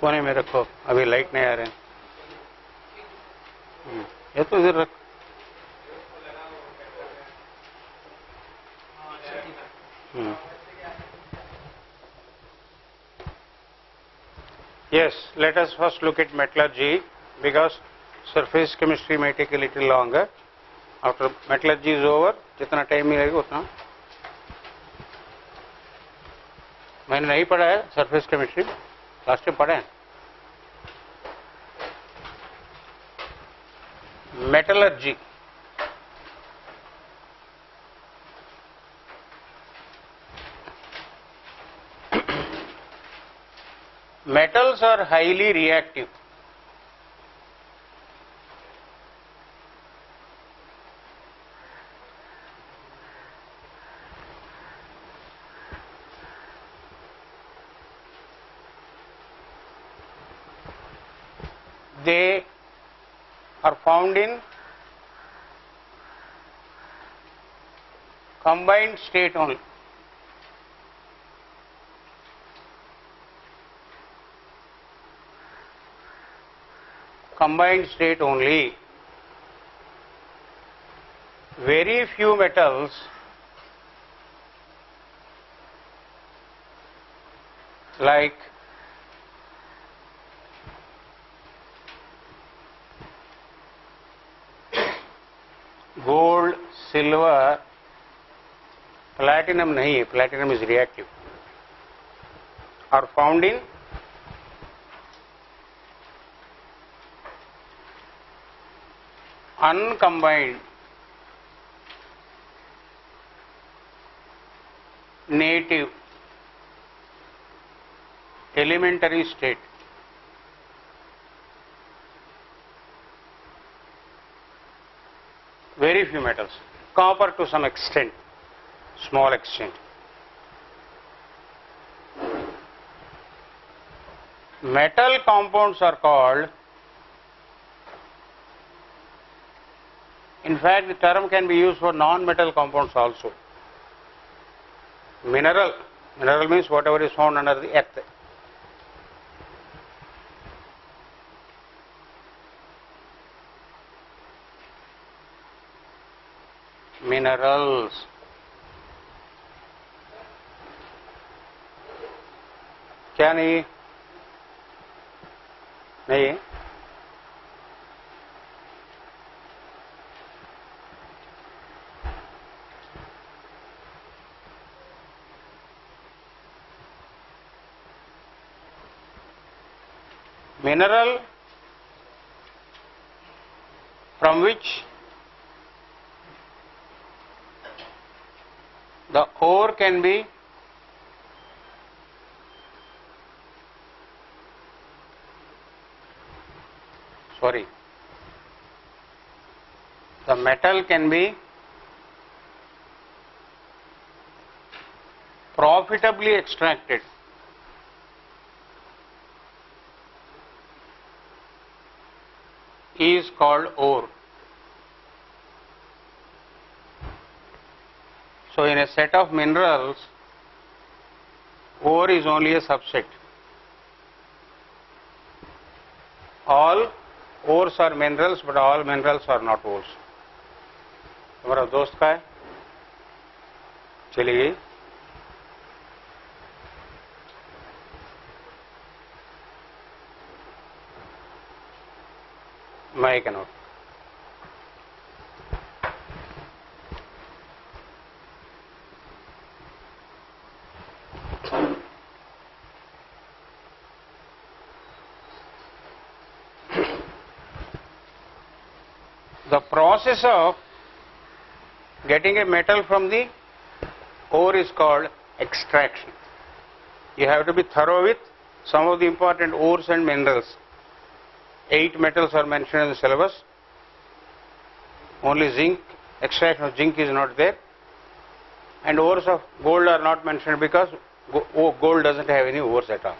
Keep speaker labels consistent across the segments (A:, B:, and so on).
A: कोने में रखो, अभी लाइट नहीं आ रहे हैं। ये तो इधर रख। Yes, let us first look at metallurgy because surface chemistry may take a little longer. After metallurgy is over, जितना टाइम मिलेगा उतना। मैंने नहीं पढ़ा है सरफेस केमिस्ट्री, लास्ट टाइम पढ़ा है। Metallurgy metals are highly reactive. They are found in combined state only. Combined state only. Very few metals like gold, silver, platinum नहीं है, platinum is reactive, are found in uncombined native elementary state. Very few metals. Copper to some extent, small extent. Metal compounds are called, in fact the term can be used for non-metal compounds also. Mineral means whatever is found under the earth. Minerals. क्या नहीं नहीं mineral from which the ore can be the metal can be profitably extracted. Is called ore. So in a set of minerals, ore is only a subset. All ores are minerals, but all minerals are not ores. तुम्हारा दोस्त का है, चली गई। Make a note. The process of getting a metal from the ore is called extraction. You have to be thorough with some of the important ores and minerals. 8 metals are mentioned in the syllabus. Only zinc, extraction of zinc is not there. And ores of gold are not mentioned because gold doesn't have any ores at all.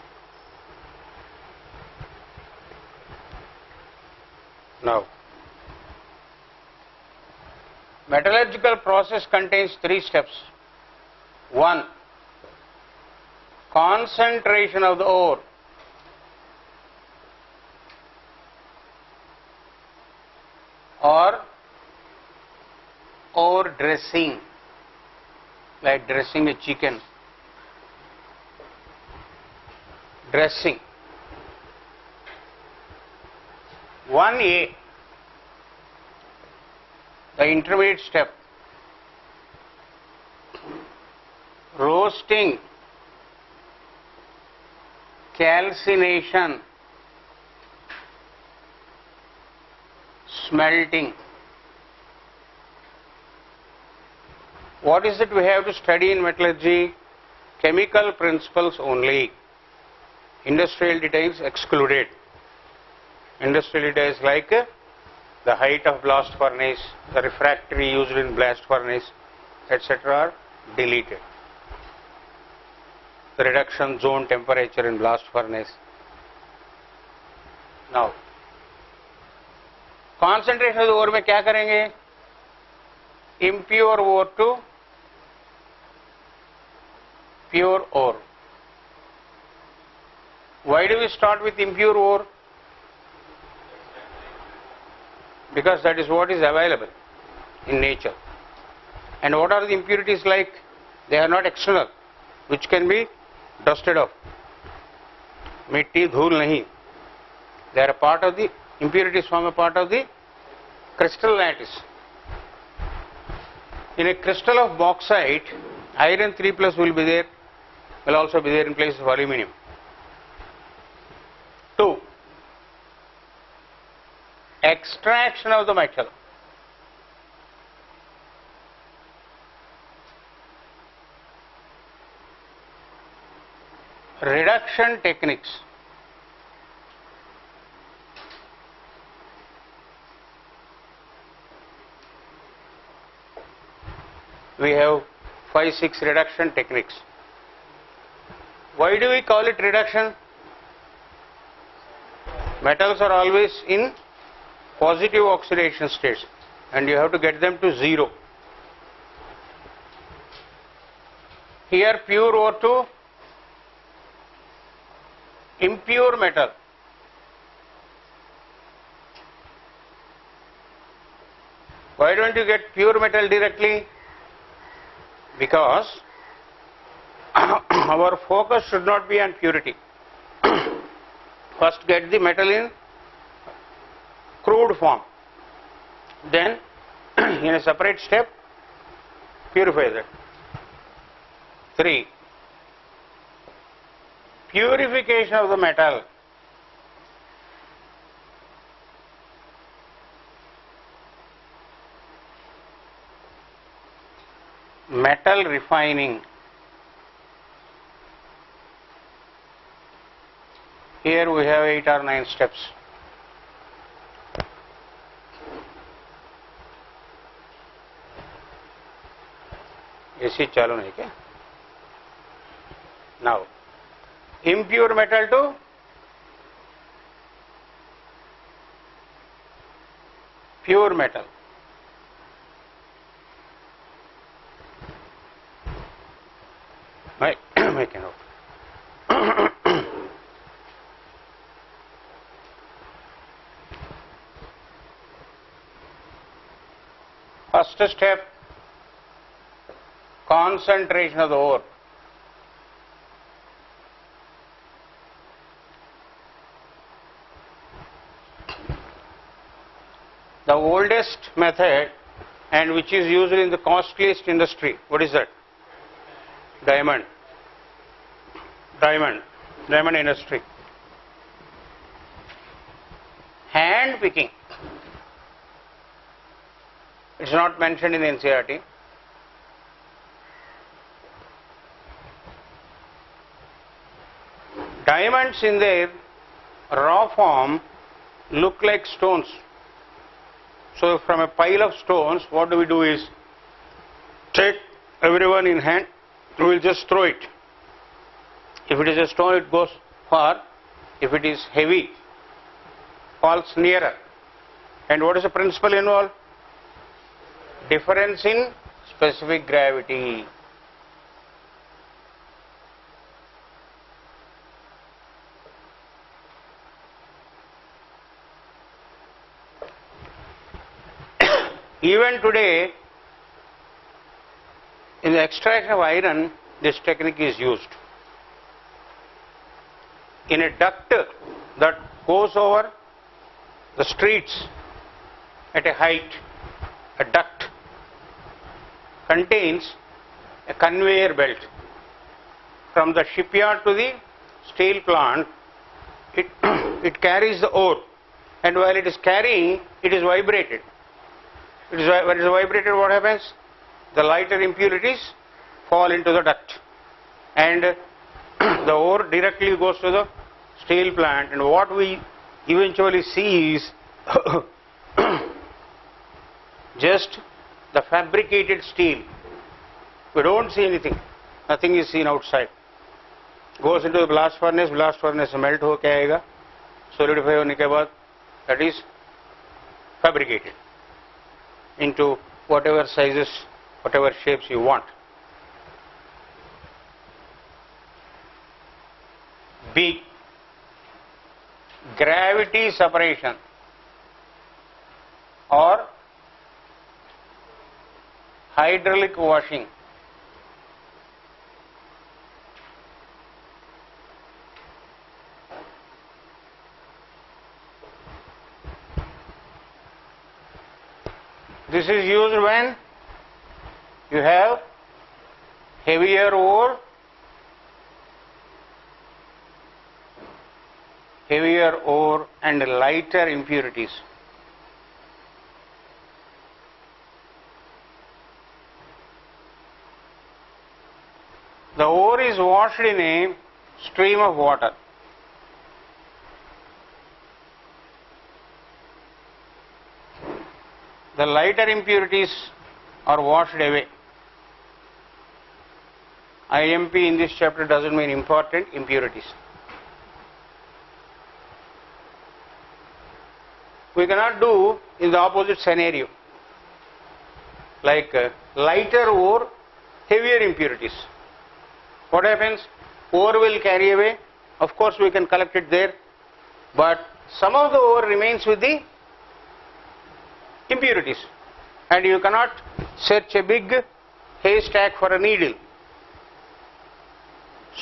A: Now, metallurgical process contains 3 steps. 1. Concentration of the ore. or ore dressing, like dressing a chicken. Dressing. 1A, the intermediate step, roasting, calcination, smelting. What is it we have to study in metallurgy? Chemical principles only. Industrial details excluded. Industrial details like the height of blast furnace, the refractory used in blast furnace, etc. are deleted. The reduction zone temperature in blast furnace. Now, concentration of the ore में क्या करेंगे? Impure ore to pure ore. Why do we start with impure ore? Because that is what is available in nature. And what are the impurities like? They are not external, which can be dusted off. Mitti, dhool nahi. They are a part of the impurities, form a part of the crystal lattice. In a crystal of bauxite, iron 3 plus will be there, will also be there in place of aluminium. 2. Extraction of the metal. Reduction techniques. We have 5-6 reduction techniques. Why do we call it reduction? Metals are always in positive oxidation states and you have to get them to 0. Here pure ore to impure metal. Why don't you get pure metal directly? Because our focus should not be on purity. First get the metal in crude form, then in a separate step purify that. 3. Purification of the metal. Metal refining. Here we have 8 or 9 steps. AC चालू नहीं क्या? Now, impure metal to pure metal. Make a note. First step, concentration of the ore. The oldest method and which is used in the costliest industry, what is that? Diamond industry. Hand picking. It's not mentioned in the NCERT. Diamonds in their raw form look like stones. So from a pile of stones, what do we do is take everyone in hand, we will just throw it. If it is a stone, it goes far. If it is heavy, falls nearer. And what is the principle involved? Difference in specific gravity. Even today, in the extraction of iron, this technique is used. In a duct that goes over the streets at a height, a duct contains a conveyor belt. From the shipyard to the steel plant, it carries the ore, and while it is carrying, it is vibrated. When it is vibrated, what happens? The lighter impurities fall into the duct, and the ore directly goes to the steel plant, and what we eventually see is just the fabricated steel. We don't see anything. Nothing is seen outside. Goes into the blast furnace melt होके आएगा, solidify होने के बाद that is fabricated into whatever sizes, whatever shapes you want. B. Gravity separation or hydraulic washing. This is used when you have heavier ore, and lighter impurities. The ore is washed in a stream of water. The lighter impurities are washed away. IMP in this chapter doesn't mean important impurities. We cannot do in the opposite scenario, like lighter ore, heavier impurities. What happens? Ore will carry away. Of course, we can collect it there, but some of the ore remains with the impurities, and you cannot search a big haystack for a needle.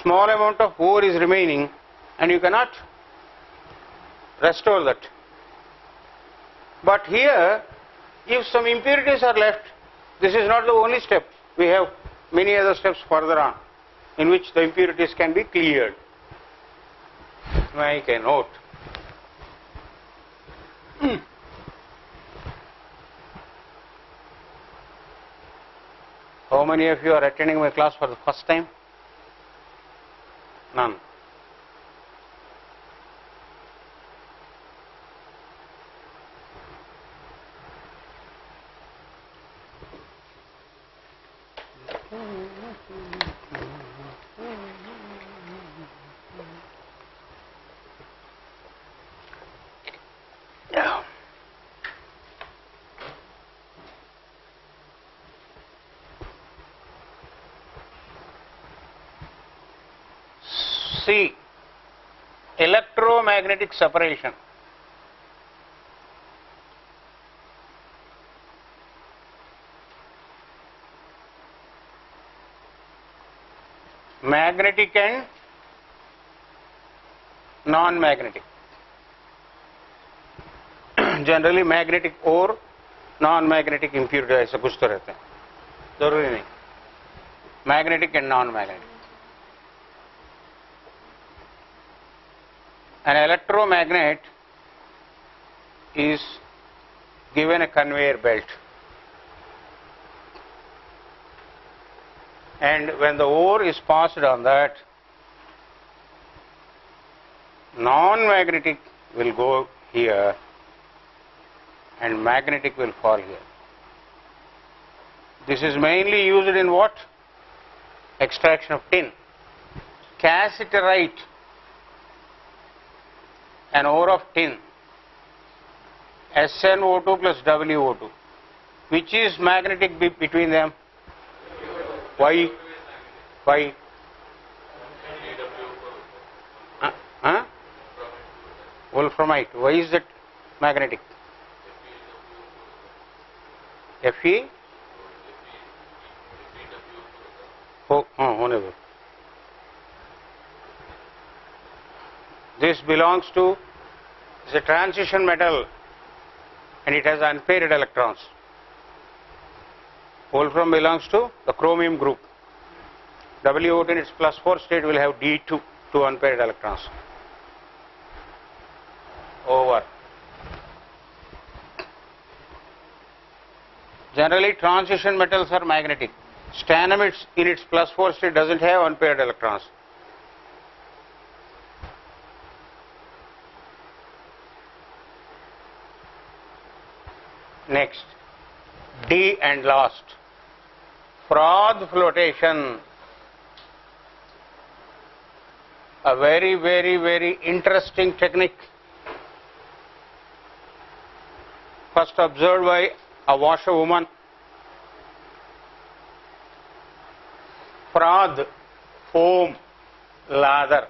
A: Small amount of ore is remaining, and you cannot restore that. But here, if some impurities are left, this is not the only step. We have many other steps further on in which the impurities can be cleared. Make a note. How many of you are attending my class for the first time? None. C. Electromagnetic separation. Magnetic and non-magnetic. Generally magnetic और non-magnetic impurity ऐसा कुछ तो रहता है, जरूरी नहीं. Magnetic and non-magnetic. An electromagnet is given a conveyor belt, and when the ore is passed on that, non-magnetic will go here and magnetic will fall here. This is mainly used in what? Extraction of tin. Cassiterite, an ore of tin, SnO2 plus WO2. Which is magnetic between them? Why? Why? Wolframite. Why is that magnetic? Fe? Oh, होने दो. This belongs to, is a transition metal and it has unpaired electrons. Wolfram belongs to the chromium group. WO2 in its plus 4 state will have D2, 2 unpaired electrons. Over. Generally transition metals are magnetic. Stannum in its plus 4 state doesn't have unpaired electrons. Next, D and last, froth flotation. A very, very, very interesting technique. First observed by a washerwoman. Froth, foam, lather.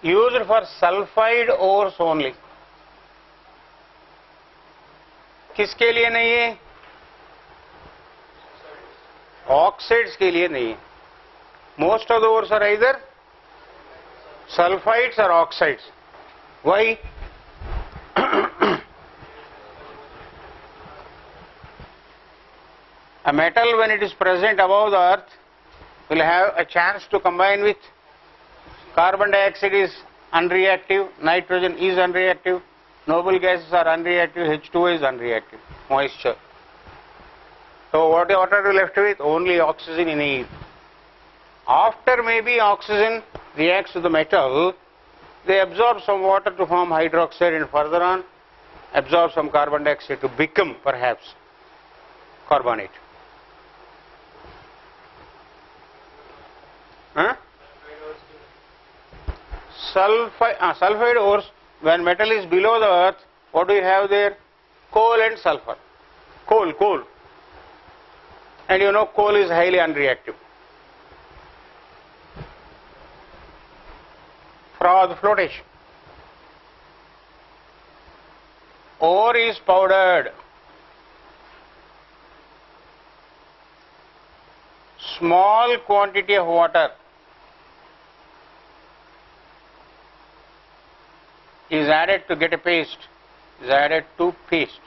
A: Used for sulfide ores only. किसके लिए नहीं है? Oxides के लिए नहीं है. Most of the ores are either sulfides or oxides. Why? A metal, when it is present above the earth, will have a chance to combine with carbon dioxide is unreactive, nitrogen is unreactive, noble gases are unreactive, H2O is unreactive, moisture. So what are you left with? Only oxygen in air. After maybe oxygen reacts to the metal, they absorb some water to form hydroxide and further on absorb some carbon dioxide to become perhaps carbonate. Huh? Sulfide ores, when metal is below the earth, what do you have there? Coal and sulfur. Coal. And you know coal is highly unreactive. Froth flotation. Ore is powdered. Small quantity of water is added to get a paste. Is added to paste.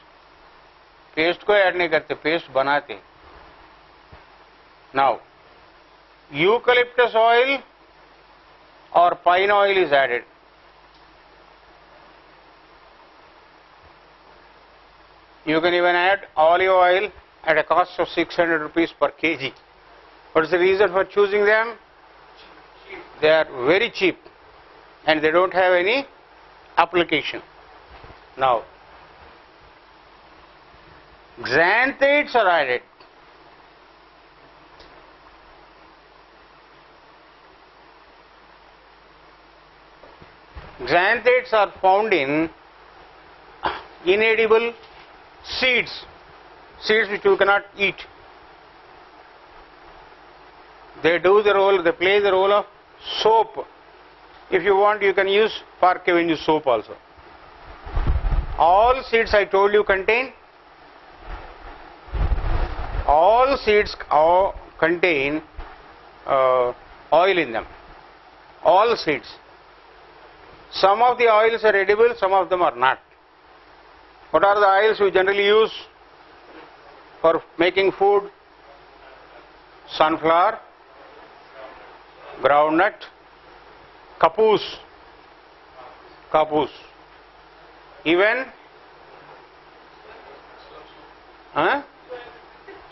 A: Paste को add नहीं करते, paste बनाते. Now, eucalyptus oil or pine oil is added. You can even add olive oil at a cost of 600 rupees per kg. What is the reason for choosing them? They are very cheap and they don't have any application. Now, xanthates are added. Xanthates are found in inedible seeds which you cannot eat. They play the role of soap. If you want, you can use Park Avenue soap also. All seeds I told you contain oil in them. All seeds. Some of the oils are edible, some of them are not. What are the oils we generally use for making food? Sunflower, groundnut, kapus, even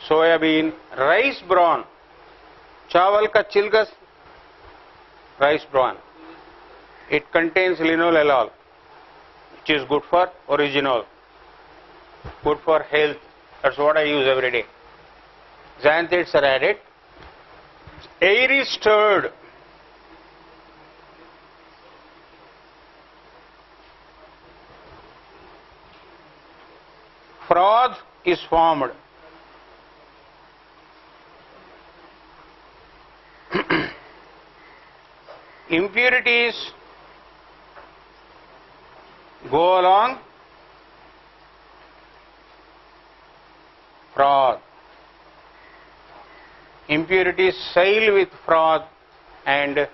A: soybean, rice bran, chawal ka chilkas, rice bran. It contains linoleol, which is good for original, good for health. That's what I use every day. Xanthates are added. Air is stirred. Froth is formed. Impurities go along froth. Impurities sail with froth and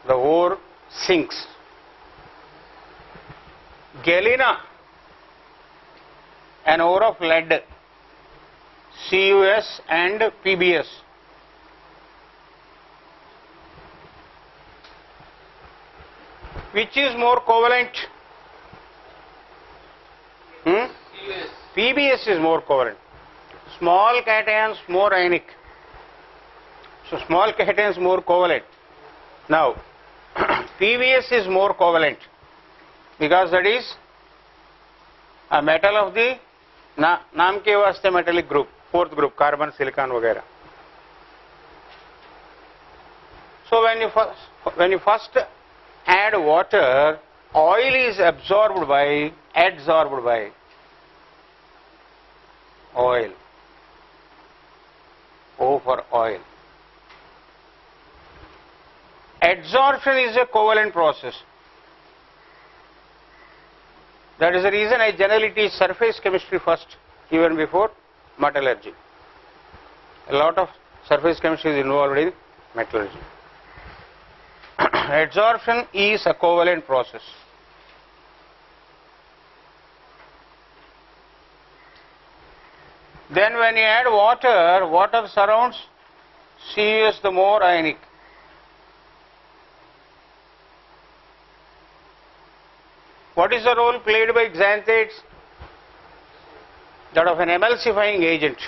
A: the ore sinks. Galena, an ore of lead, CuS and PbS. Which is more covalent? PbS is more covalent. Small cations more ionic. So small cations more covalent. Now PbS is more covalent because that is a metal of the नाम के वास्ते metallic group, fourth group, carbon, silicon वगैरह. So when you first add water, oil is adsorbed by oil. O for oil. Adsorption is a covalent process. That is the reason I generally teach surface chemistry first, even before metallurgy. A lot of surface chemistry is involved in metallurgy. Adsorption is a covalent process. Then when you add water, water surrounds CuS the more ionic. What is the role played by xanthates? That of an emulsifying agent.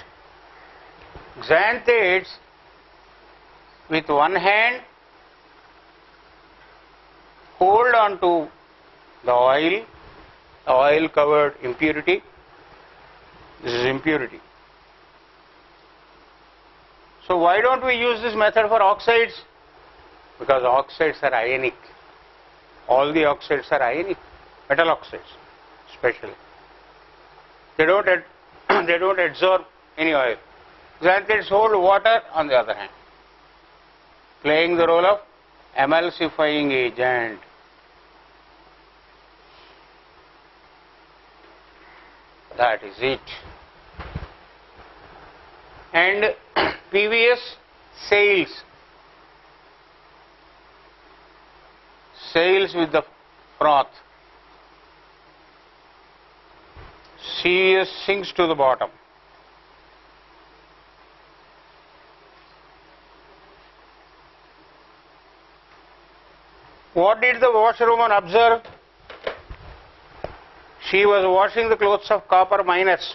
A: Xanthates with one hand hold on to the oil covered impurity. This is impurity. So why don't we use this method for oxides? Because oxides are ionic. All the oxides are ionic. Metal oxides especially. They don't adsorb any oil. Xanthates hold water on the other hand, playing the role of emulsifying agent. That is it. And PbS sails with the froth. CuS sinks to the bottom. What did the washerwoman observe? She was washing the clothes of copper miners.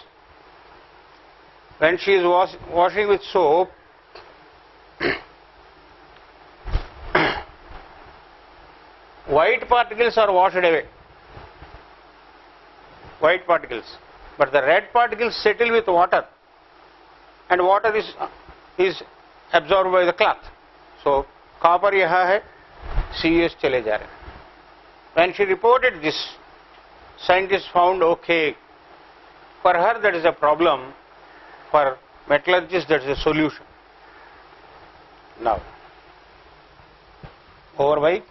A: When she is washing with soap, white particles are washed away. White particles. But the red particles settle with water. And water is absorbed by the cloth. So, copper yaha hai, CuS chale ja rahe. When she reported this, scientists found okay. For her that is a problem. For metallurgists that is a solution. Now, over by.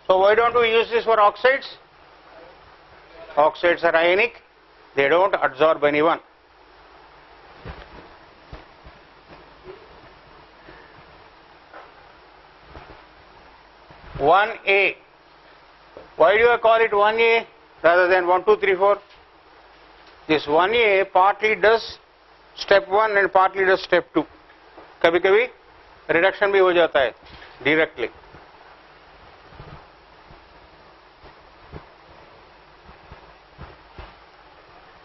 A: So why don't we use this for oxides? Oxides are ionic. They don't adsorb anyone. One A. Why do I call it 1A rather than 1, 2, 3, 4? This 1A partly does step 1 and partly does step 2. कभी कभी reduction भी हो जाता है directly.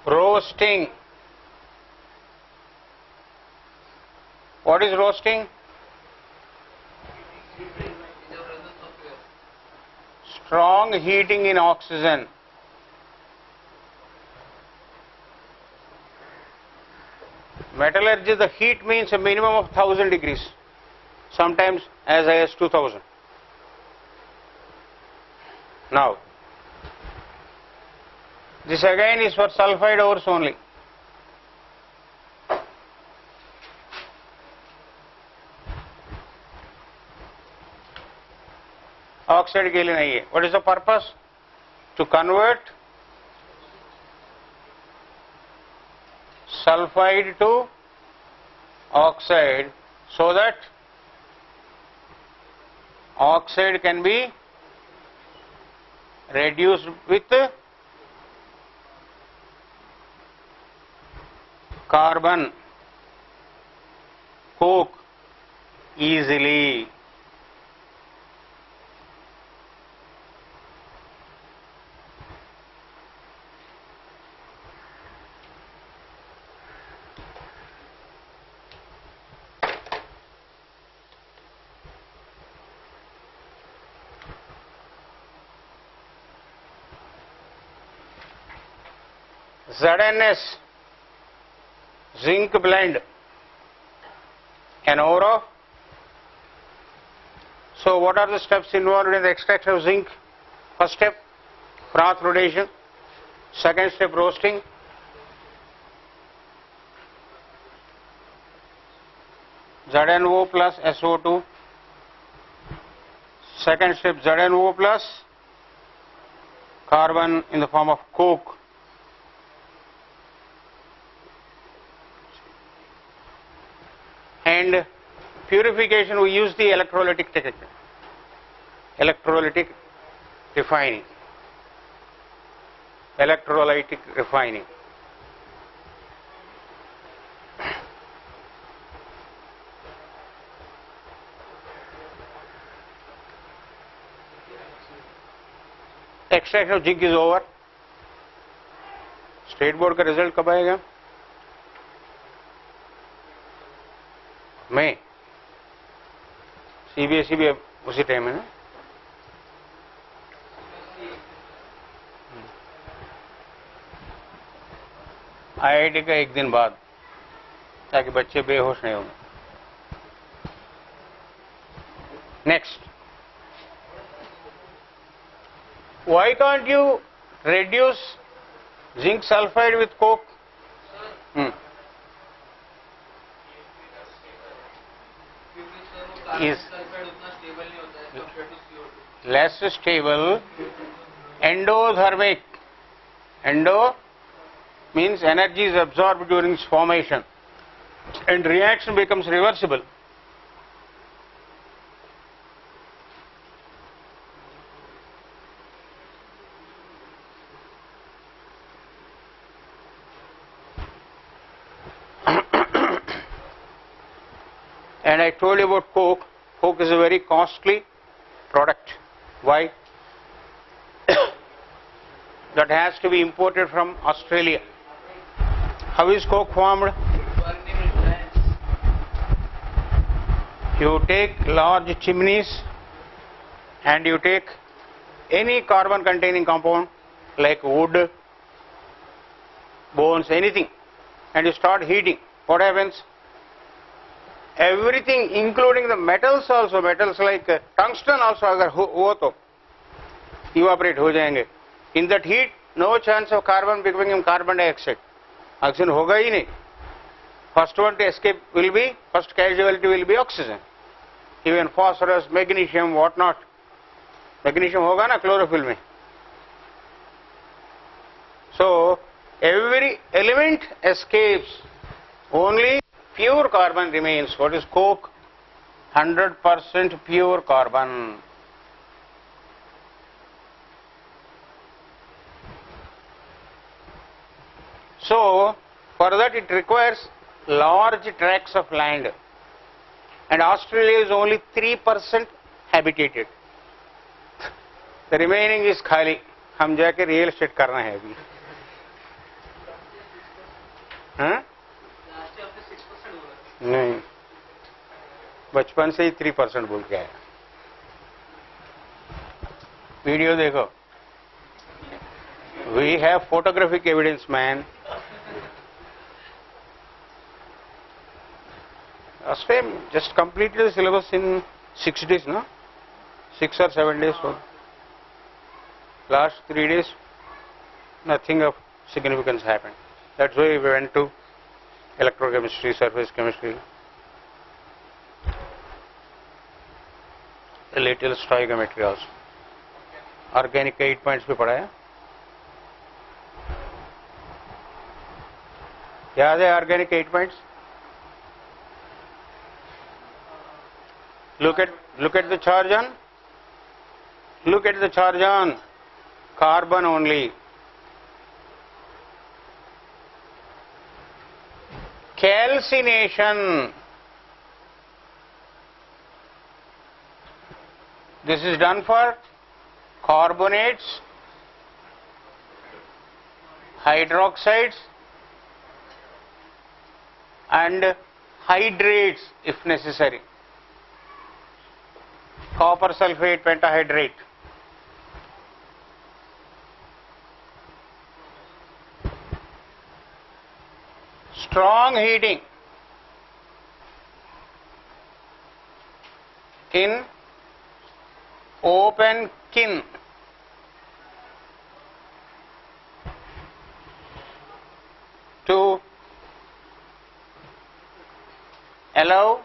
A: Roasting. What is roasting? Strong heating in oxygen. Metallurgy, the heat means a minimum of 1000 degrees, sometimes as high as 2000. Now, this again is for sulfide ores only. Oxide के लिए नहीं है. What is the purpose? To convert sulfide to oxide so that oxide can be reduced with carbon coke easily. ZNS zinc blend, an ore of. So what are the steps involved in the extraction of zinc? First step, froth fluidation. Second step, roasting. ZnO plus SO2. Second step, ZnO plus carbon in the form of coke. And purification, we use the electrolytic technique, electrolytic refining, electrolytic refining. Extraction of zinc is over. State board का result कब आएगा? मई. CBSE भी उसी time है ना? IIT का एक दिन बाद, ताकि बच्चे बेहोश नहीं होंगे. Next, why can't you reduce zinc sulfide with coke? Is less stable, endothermic. Endo means energy is absorbed during its formation and reaction becomes reversible. And I told you about coke. Coke is a very costly product. Why? That has to be imported from Australia. How is coke formed? You take large chimneys and you take any carbon containing compound like wood, bones, anything, and you start heating. What happens? Everything, including the metals also, metals like tungsten also, agar ho to evaporate ho jayenge. In that heat, no chance of carbon becoming carbon dioxide. Oxygen hoga hi nahi. First one to escape will be, first casualty will be oxygen. Even phosphorus, magnesium, what not. Magnesium hoga na chlorophyll mein. So every element escapes, only pure carbon remains. What is coke? 100% pure carbon. So for that it requires large tracts of land, and Australia is only 3% habitated. The remaining is khali. हम जाके real estate करना है अभी. हाँ? नहीं, बचपन से ही 3% बोल के आया. वीडियो देखो. We have photographic evidence, man. Last time just completed the syllabus in 6 days, no? 6 or 7 days. So last 3 days, nothing of significance happened. That's why we went to electrochemistry, surface chemistry, a little stoichiometry also. Organic 8 points पे पढ़ाया. याद है organic 8 points? Look at the charge on. Look at the charge on carbon only. Calcination. This is done for carbonates, hydroxides and hydrates if necessary. Copper sulfate pentahydrate. Strong heating in open kiln to allow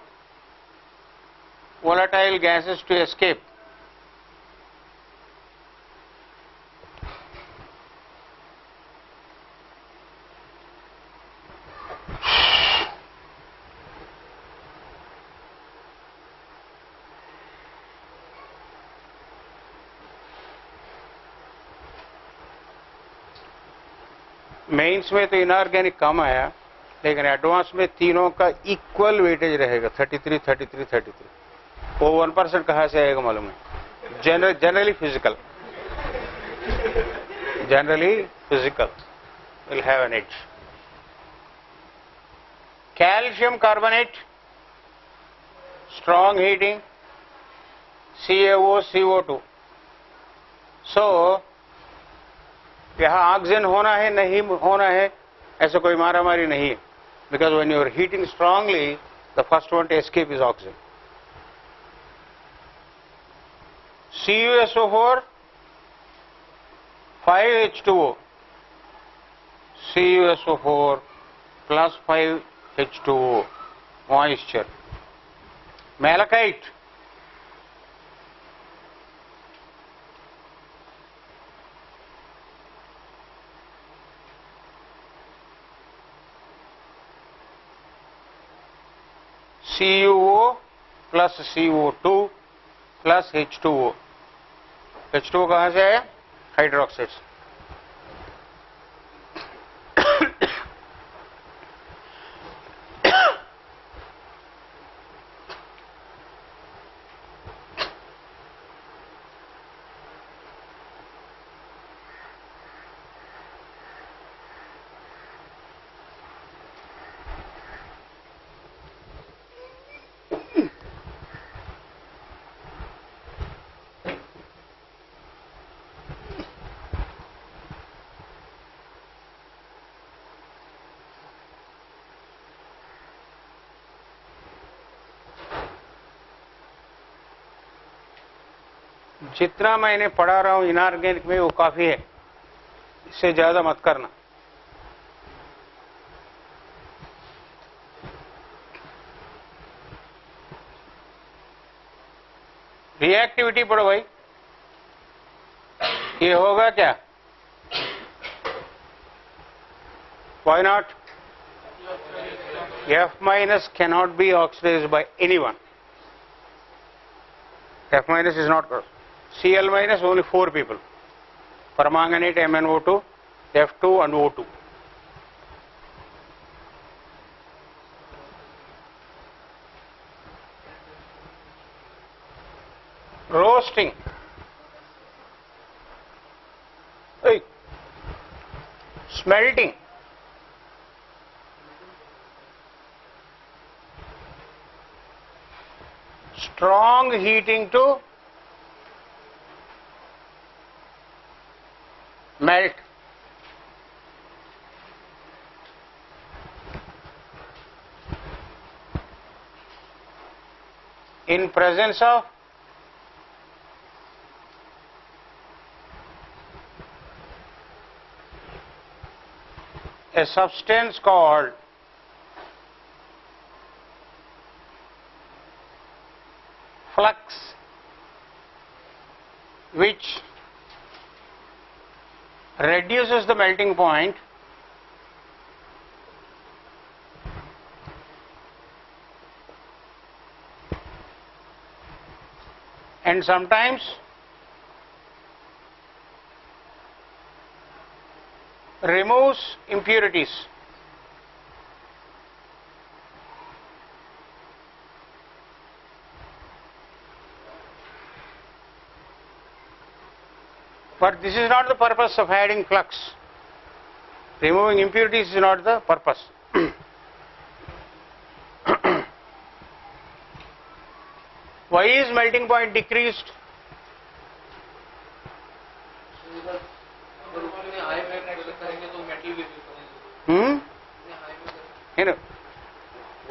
A: volatile gases to escape. Mains में तो inorganic कम आया, लेकिन advance में तीनों का equal weightage रहेगा 33, 33, 33। वो 1% कहाँ से आएगा मालूम है? Generally physical will have an edge. Calcium carbonate, strong heating, CaO, CO2. So यहाँ ऑक्सीजन होना है नहीं होना है ऐसा कोई मारामारी नहीं है, because when you are heating strongly the first one to escape is oxygen. CuSO4 5H2O, CuSO4 plus 5H2O, moisture. Malachite, CuO plus CO2 plus H2O. H2O कहाँ से आया? हाइड्रोक्साइड। जितना मैंने पढ़ा रहा हूं इनऑर्गेनिक में वो काफी है, इससे ज्यादा मत करना। रिएक्टिविटी पढ़ो भाई, ये होगा क्या? Why not? F minus cannot be oxidized by anyone. F minus is not. Cl minus only 4 people. Permanganate, MnO2, F2 and O2. Roasting. Hey. Smelting. Strong heating to melt. In presence of a substance called flux, which reduces the melting point and sometimes removes impurities. But this is not the purpose of adding flux. Removing impurities is not the purpose. Why is melting point decreased? You know,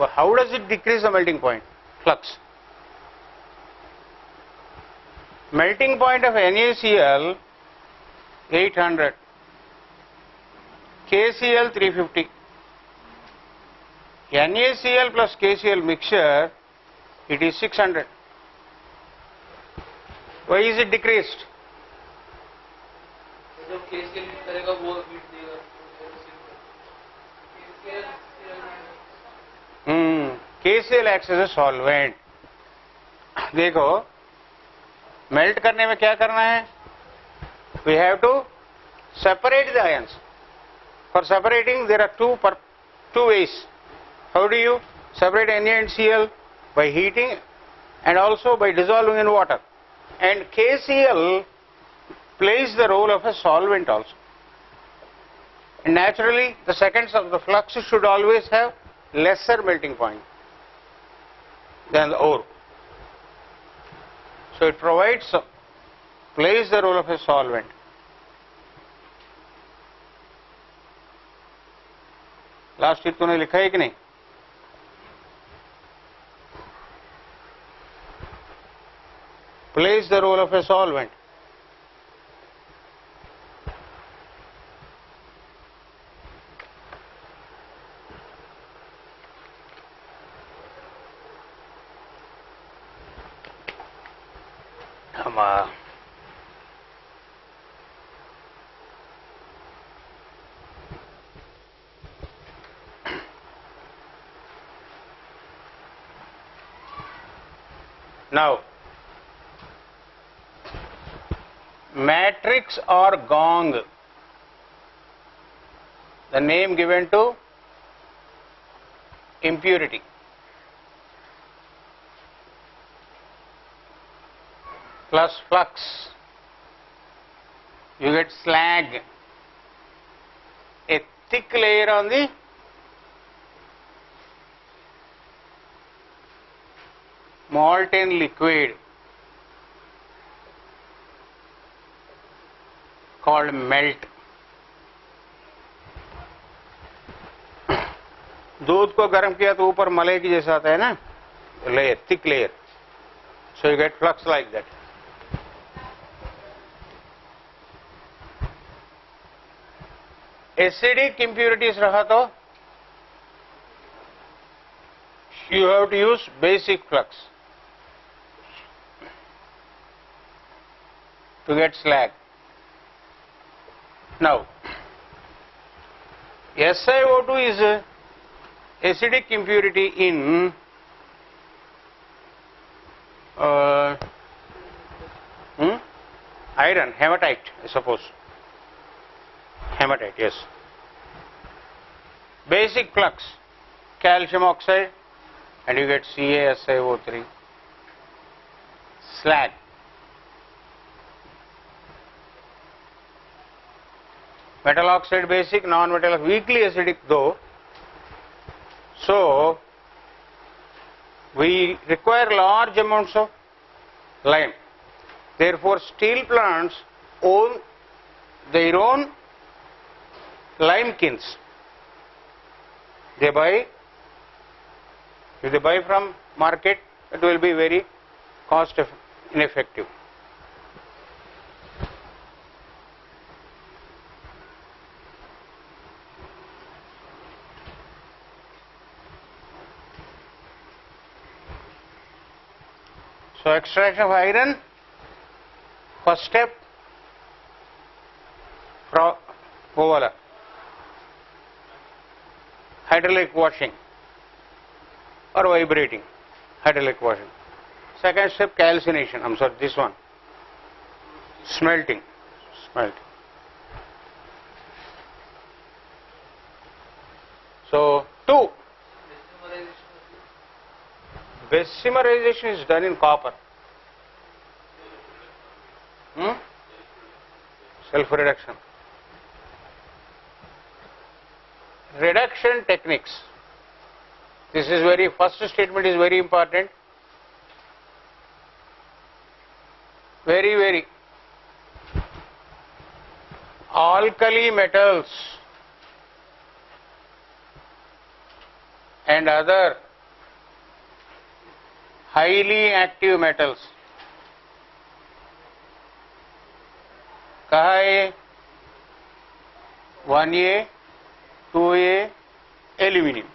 A: how does it decrease the melting point? Flux. Melting point of NaCl 800, KCl 350. NaCl plus KCl mixture, it is 600. Why is it decreased? KCl acts as a solvent. देखो melt करने में क्या करना है? We have to separate the ions. For separating there are two ways. How do you separate Na and Cl? By heating and also by dissolving in water. And KCl plays the role of a solvent also. And naturally the seconds of the flux should always have lesser melting point than the ore. So it plays the role of a solvent. Last year तूने लिखा है कि नहीं? Plays the role of a solvent. Now, matrix or gong, the name given to impurity. Plus flux, you get slag, a thick layer on the molten liquid called melt. दूध को गर्म किया तो ऊपर मलाई की जैसा आता है ना, layer, thick layer. So you get flux like that. Acidic impurities रहा तो you have to use basic flux to get slag. Now, SiO2 is a acidic impurity in iron, hematite, I suppose. Hematite, yes. Basic flux, calcium oxide, and you get CaSiO3, slag. Metal oxide basic, non-metal weakly acidic though. So we require large amounts of lime. Therefore steel plants own their own lime kilns. They buy, if they buy from market, it will be very cost ineffective. So extraction of iron, first step, hydraulic washing or vibrating, hydraulic washing. second step calcination. I'm sorry, this one. Smelting. So, 2. Bessemerization is done in copper. Self-reduction. Reduction techniques. This is first statement is very important. Very. Alkali metals and other highly active metals. कहा है 1A, 2A, aluminium.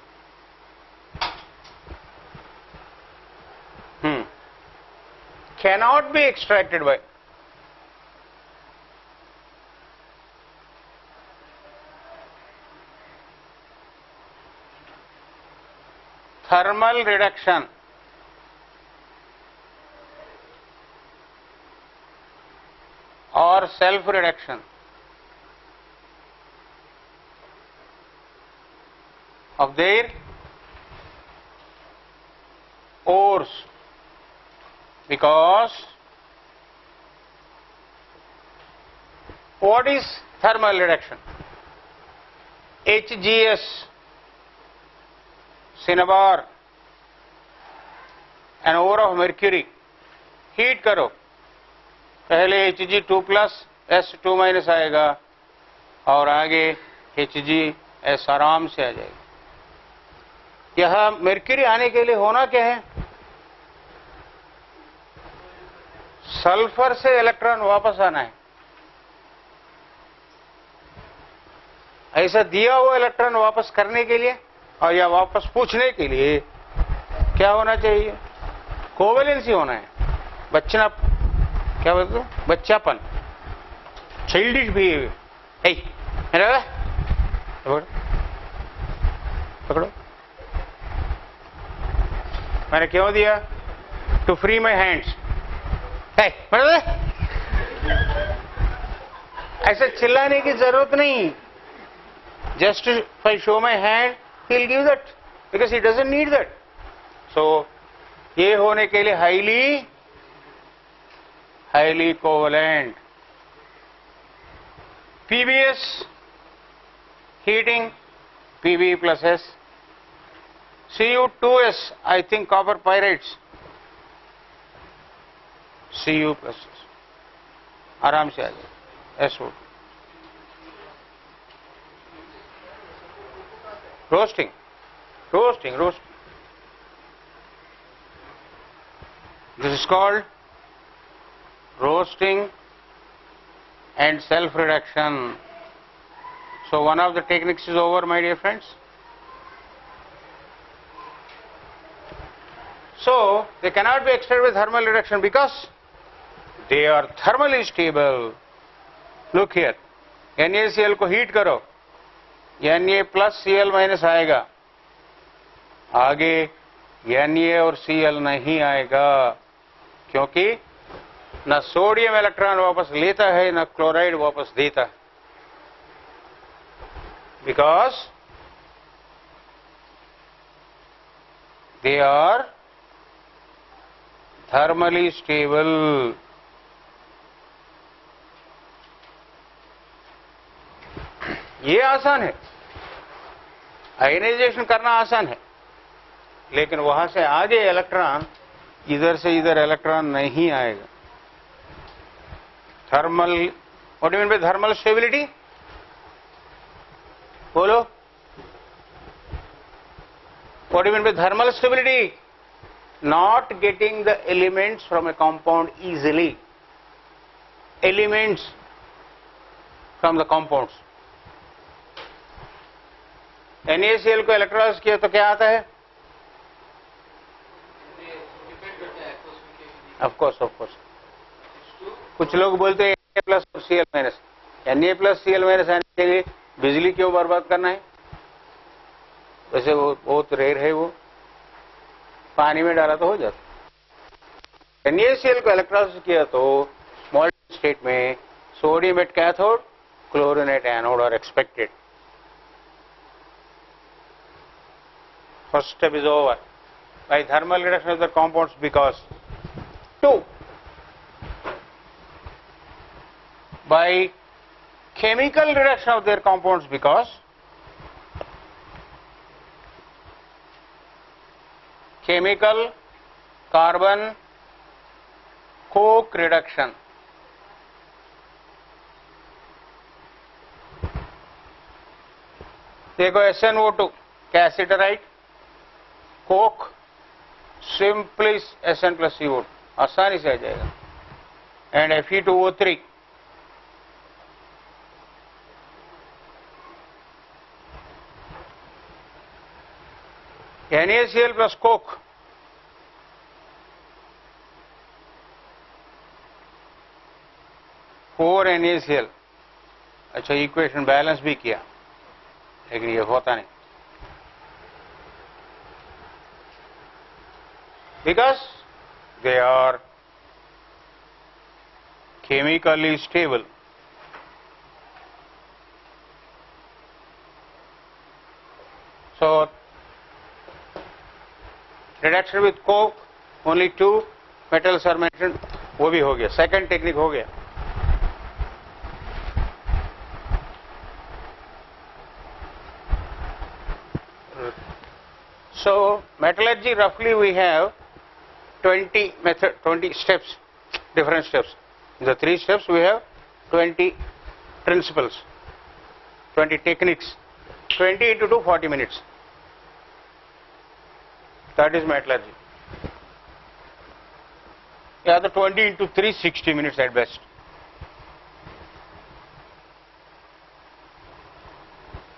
A: Cannot be extracted by thermal reduction or self-reduction of their ores, because what is thermal reduction? HGS, cinnabar, an ore of mercury, heat करो, पहले Hg2 plus S2 minus आएगा और आगे HgS आराम से आ जाएगा. यह मर्क्यूरी आने के लिए होना क्या है? सल्फर से इलेक्ट्रॉन वापस आना है. ऐसा दिया हुआ इलेक्ट्रॉन वापस करने के लिए और या वापस पूछने के लिए क्या होना चाहिए? कोवेलेंसी होना है. बच्चा क्या बोलते हो? बच्चापन, चाइल्डिश बिहेवियर. पकड़ो. मैंने क्यों दिया? To free my hands. ऐसा चिल्लाने की जरूरत नहीं. Just if I show my hand, he will give that because he doesn't need that. So ये होने के लिए highly covalent. PbS heating, Pb plus S. Cu2S, I think copper pyrites, Cu plus S. आराम से आ जाए. SO2. Roasting. This is called roasting and self-reduction. So one of the techniques is over, my dear friends. So they cannot be extracted with thermal reduction because they are thermally stable. Look here, NaCl को heat करो, Na plus Cl minus आएगा, आगे Na और Cl नहीं आएगा, क्योंकि न sodium electron वापस लेता है न क्लोराइड वापस देता है. Because they are thermally stable. ये आसान है, आयनाइजेशन करना आसान है, लेकिन वहां से आगे इलेक्ट्रॉन, इधर से इधर इलेक्ट्रॉन नहीं आएगा. Thermal, what do you mean by thermal stability? बोलो, what do you mean by thermal stability? Not getting the elements from a compound easily. Elements from the compounds. NaCl को इलेक्ट्रोलाइज किया तो क्या आता है? Of course. कुछ लोग बोलते हैं Na प्लस और Cl minus. Na plus Cl minus आने के लिए बिजली क्यों बर्बाद करना है? वैसे वो बहुत रेयर है, वो पानी में डाला तो हो जाता. NaCl को इलेक्ट्रोलाइसिस किया तो मॉल्टेन स्टेट में sodium at cathode, chlorine at anode are expected. First step is over by thermal reduction of the compounds because 2 by chemical reduction of their compounds because chemical carbon coke reduction. देखो SnO2 cassiterite, coke, simply Sn plus CO2 आसानी से आ जाएगा, and Fe2O3 NaCl plus coke, 4 NaCl. अच्छा equation balance भी किया लेकिन ये होता नहीं, because they are chemically stable. So reduction with coke only 2 metals are mentioned, वो भी हो गया, second technique हो गया. So metallurgy roughly we have 20 steps, different steps. In the 3 steps we have 20 principles, 20 techniques, 20 into 2 40 minutes. That is metallurgy. Yeah, the 20 into 3 60 minutes at best.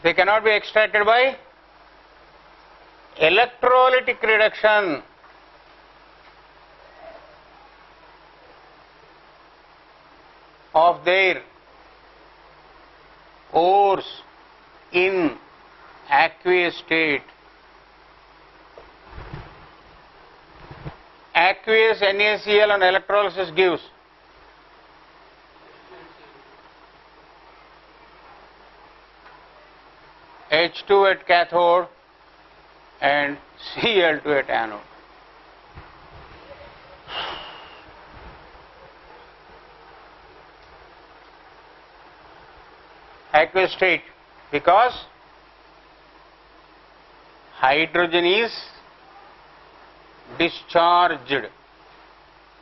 A: They cannot be extracted by electrolytic reduction. Of their ores in aqueous state. Aqueous NaCl on electrolysis gives H2 at cathode and Cl2 at anode. Aqueous state because hydrogen is discharged.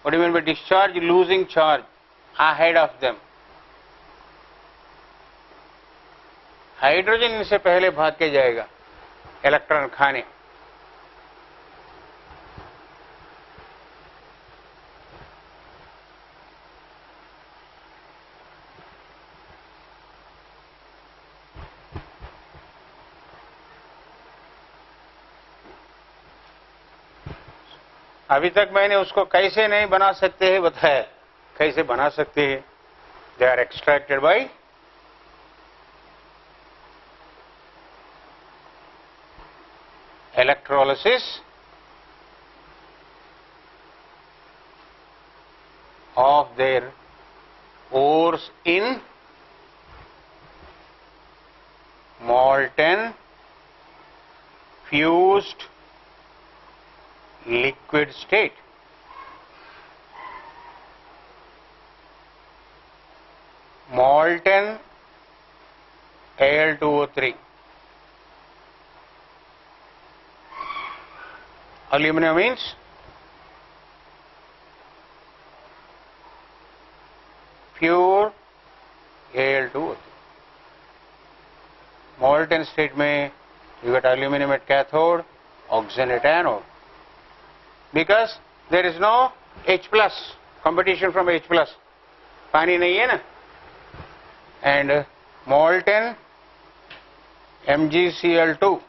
A: What do you mean by discharge? Losing charge ahead of them. Hydrogen इनसे पहले भाग के जाएगा electron खाने. अभी तक मैंने उसको कैसे नहीं बना सकते हैं बताया, कैसे बना सकते हैं. They are extracted by electrolysis of their ores in molten fused liquid state. Molten Al2O3. Aluminum means pure Al2O3. Molten state में you get aluminum at cathode, oxygen at anode. Because there is no H plus, competition from H plus. पानी नहीं है ना. And molten MgCl2.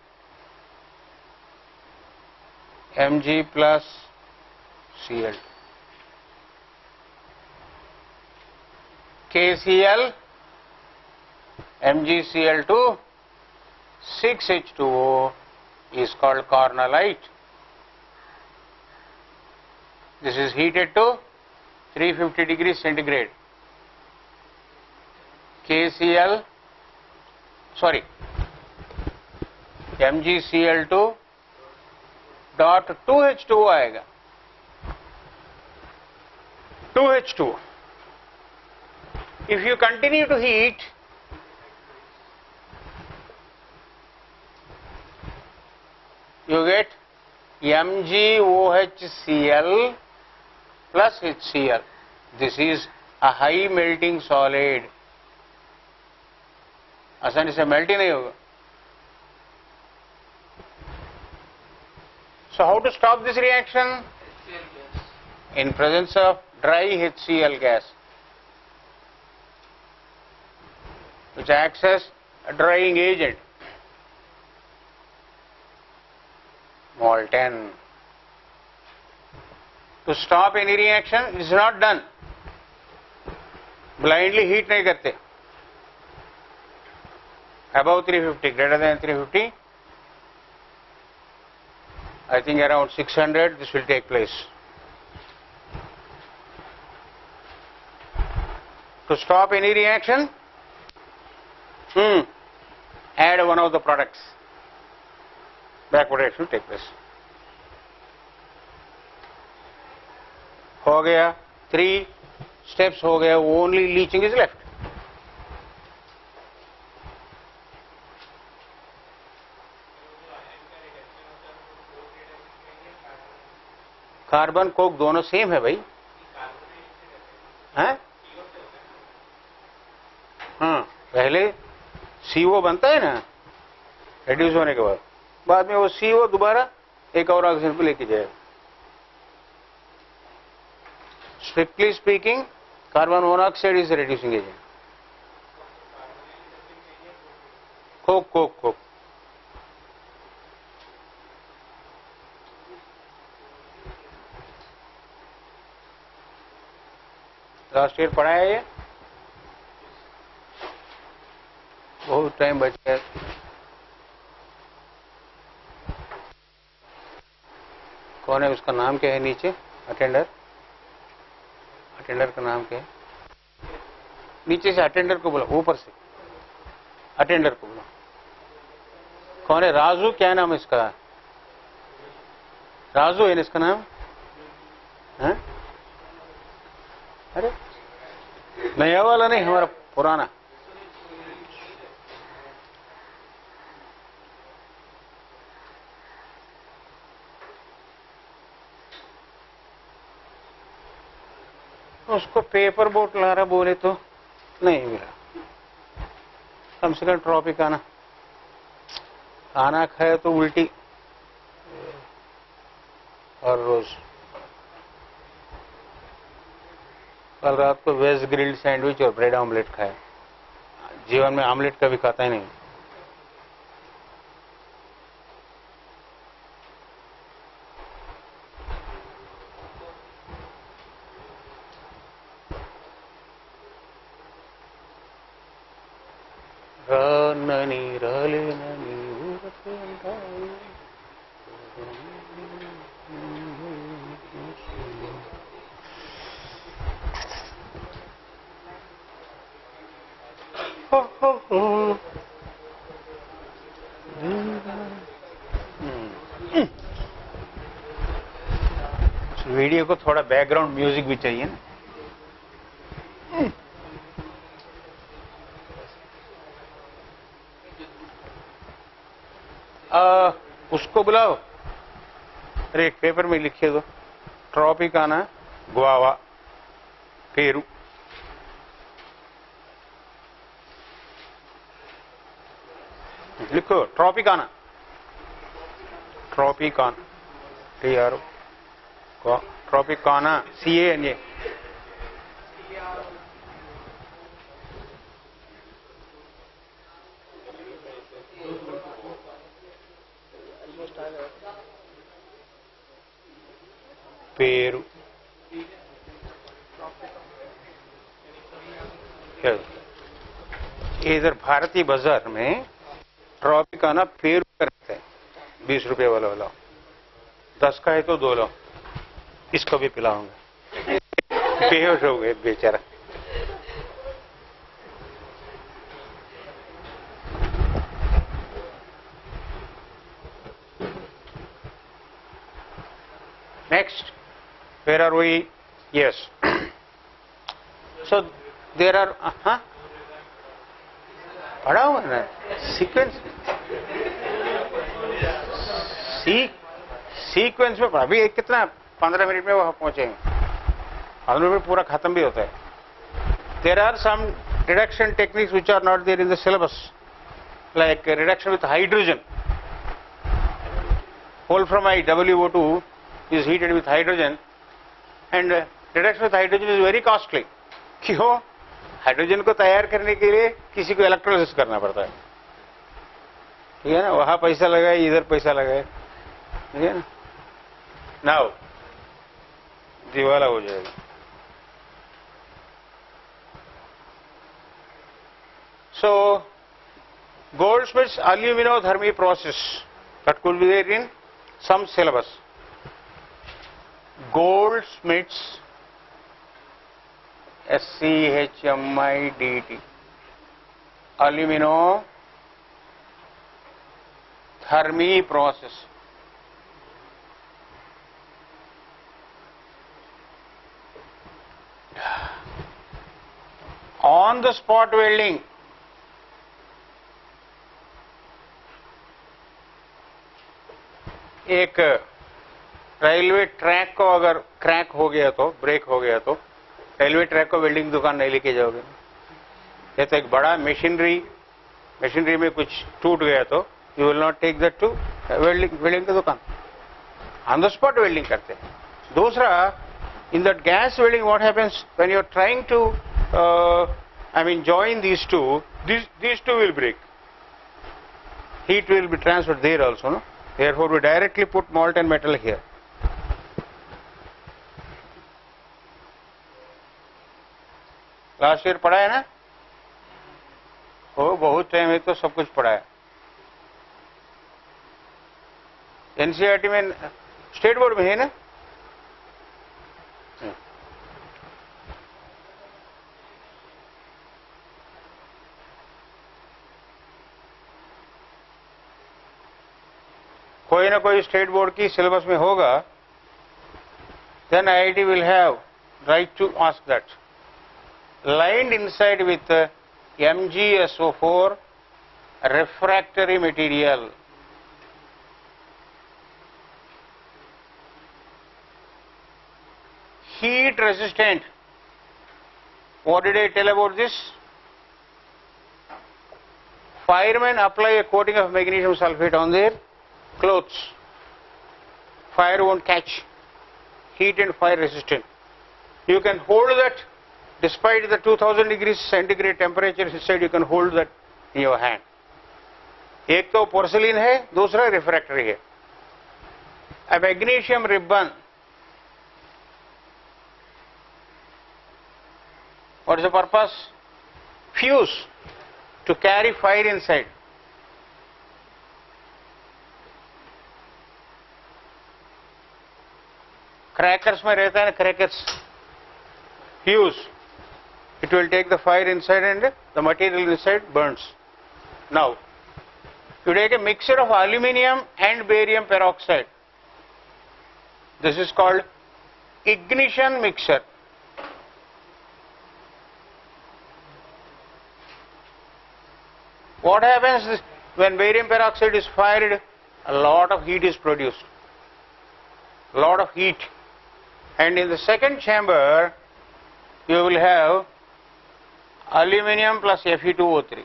A: Mg plus Cl. KCl, MgCl2, 6H2O is called cornellite. This is heated to 350 degrees centigrade. KCl, sorry, MgCl2 dot 2H2O आएगा. 2H2O. If you continue to heat, you get MgOHCl plus HCl. This is a high melting solid. आसानी से melt ही नहीं होगा. So how to stop this reaction? In presence of dry HCl gas, which acts as a drying agent. Molten. To stop any reaction, it is not done. Blindly heat नहीं करते. Above 350, greater than 350, I think around 600, this will take place. To stop any reaction, add one of the products. Backward reaction will take place. हो गया, 3 steps हो गया, only leaching is left. Carbon Coke दोनों same है भाई. हैं? हाँ, पहले CO बनता है ना रेड्यूस होने के बाद में वो CO दोबारा एक और ऑक्सीजन पे लेके जाएगा. Strictly speaking carbon monoxide is reducing agent. Coke Coke Coke last year पढ़ाया ये. बहुत टाइम बच गया. कौन है, उसका नाम क्या है नीचे? अटेंडर. अटेंडर का नाम क्या है? नीचे से अटेंडर को बोला, ऊपर से अटेंडर को बोला. कौन है? राजू. क्या नाम है इसका? राजू है ना इसका नाम? है? अरे नया वाला नहीं, हमारा पुराना. उसको पेपर बोट ला रहा बोले तो नहीं मिला. कम से कम ट्रॉपिक आना. खाना खाए तो उल्टी हर रोज. कल रात को वेज ग्रिल्ड सैंडविच और ब्रेड ऑमलेट खाया. जीवन में ऑमलेट कभी खाता ही नहीं. ननी रले ननी वीडियो को थोड़ा बैकग्राउंड म्यूजिक भी चाहिए ना. उसको बुलाओ. अरे एक पेपर में लिखिए दो. ट्रॉपिकाना गुआवा पेरू. लिखो Tropicana. Tropicana TRO Tropicana CANA. पेरू. इधर भारतीय बाजार में ट्रॉपिकाना पेरू करते हैं. 20 रुपये वाला 10 का है तो 2 लो. इसको भी पिलाऊंगा। बेहोश हो गए बेचारा। Next, where are we? Yes. So there are पढ़ा हुआ ना सीक्वेंस सीक्वेंस में अभी एक कितना 15 मिनट में वहां पहुंचेंगे, 15 मिनट में पूरा खत्म भी होता है। There are some reduction techniques which are not there in the syllabus, like reduction with hydrogen. Wolframite WO2 is heated with hydrogen, and reduction with hydrogen is very costly. क्यों? हाइड्रोजन को तैयार करने के लिए किसी को इलेक्ट्रोलिसिस करना पड़ता है, ठीक है ना, वहां पैसा लगाए, इधर पैसा लगाए, ठीक है ना। नाउ दिवाला हो जाएगा। So Goldsmith's aluminothermy process, that could be there in some syllabus. Goldsmith's SCHMIDT aluminothermy process. On the spot welding, एक रेलवे ट्रैक को अगर क्रैक हो गया तो, ब्रेक हो गया तो रेलवे ट्रैक को वेल्डिंग दुकान नहीं लेके जाओगे। ये तो एक बड़ा मशीनरी में कुछ टूट गया तो you will not take that to welding की दुकान, ऑन द स्पॉट वेल्डिंग करते हैं। दूसरा, in that gas welding what happens when you are trying to join these two will break, heat will be transferred there also, no? Therefore we directly put molten metal here. Last year पढ़ा है ना? हो बहुत time है तो सब कुछ पढ़ा है। एनसीईआरटी में, स्टेट बोर्ड में है ना? कोई ना कोई स्टेट बोर्ड की सिलेबस में होगा, then IIT will have right to ask that. Lined inside with MgSO4 refractory material. Heat resistant. What did I tell about this? Firemen apply a coating of magnesium sulfate on their clothes. Fire won't catch. Heat and fire resistant. You can hold that despite the 2000 degrees centigrade temperature inside, you can hold that in your hand. एक तो porcelain है, दूसरा refractory है. A magnesium ribbon. What is the purpose? Fuse, to carry fire inside. Crackers में रहता है ना, crackers. Fuse. It will take the fire inside and the material inside burns. Now, you take a mixture of aluminium and barium peroxide. This is called ignition mixture. What happens when barium peroxide is fired? A lot of heat is produced. A lot of heat. And in the second chamber, you will have aluminium plus Fe2O3.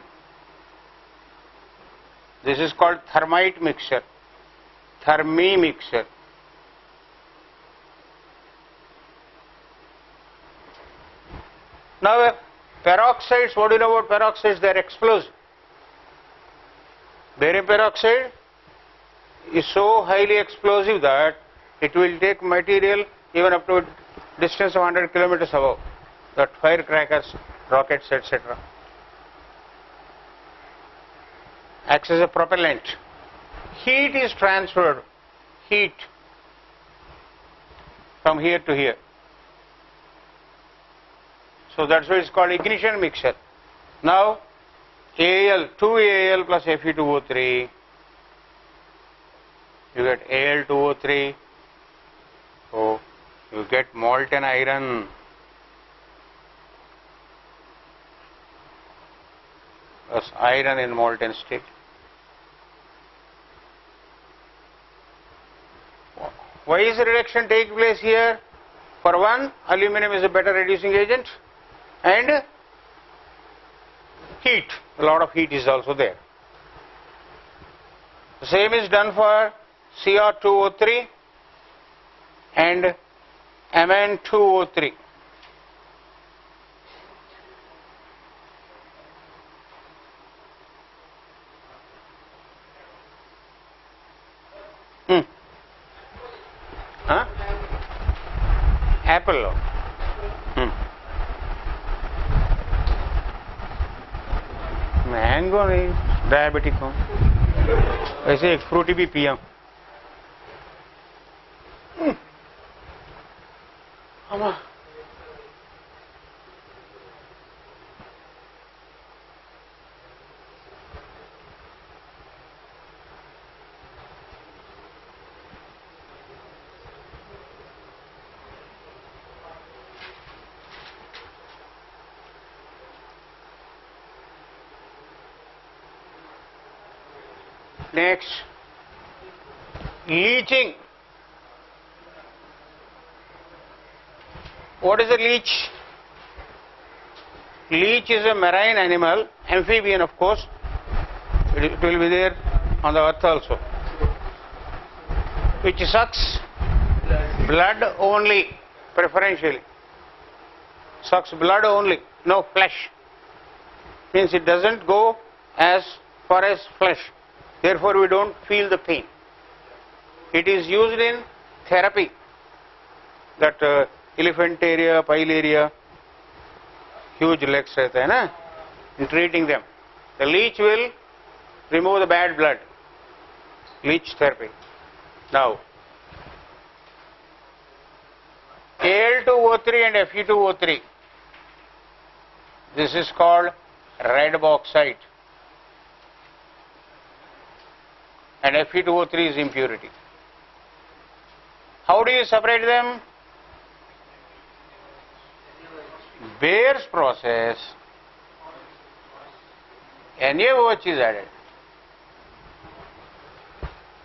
A: This is called thermite mixture, thermi mixture. Now, peroxides, what do you know about peroxides? They are explosive. Barium peroxide is so highly explosive that it will take material even up to a distance of 100 kilometers above, that firecrackers, rockets, etc. Acts as a propellant. Heat is transferred. Heat. from here to here. So that's why it's called ignition mixture. Now Al, 2Al plus Fe2O3, you get Al2O3, so you get molten iron. Plus iron in molten state. Why is the reduction taking place here? For one, aluminum is a better reducing agent, and heat, a lot of heat is also there. The same is done for Cr2O3 and Mn2O3. Huh? Apple. Mango नहीं, diabetic हूँ, वैसे एक Frooti भी पिया. Next, leaching. What is a leech? Leech is a marine animal, amphibian of course. It will be there on the earth also, which sucks blood only, preferentially. Sucks blood only, no flesh. Means it doesn't go as far as flesh. Therefore, we don't feel the pain. It is used in therapy, that elephantaria, pilaria, huge legs रहते हैं ना, in treating them. The leech will remove the bad blood. Leech therapy. Now, Al2O3 and Fe2O3. This is called red bauxite. And Fe2O3 is impurity. How do you separate them? Bayer's process, NaOH is added.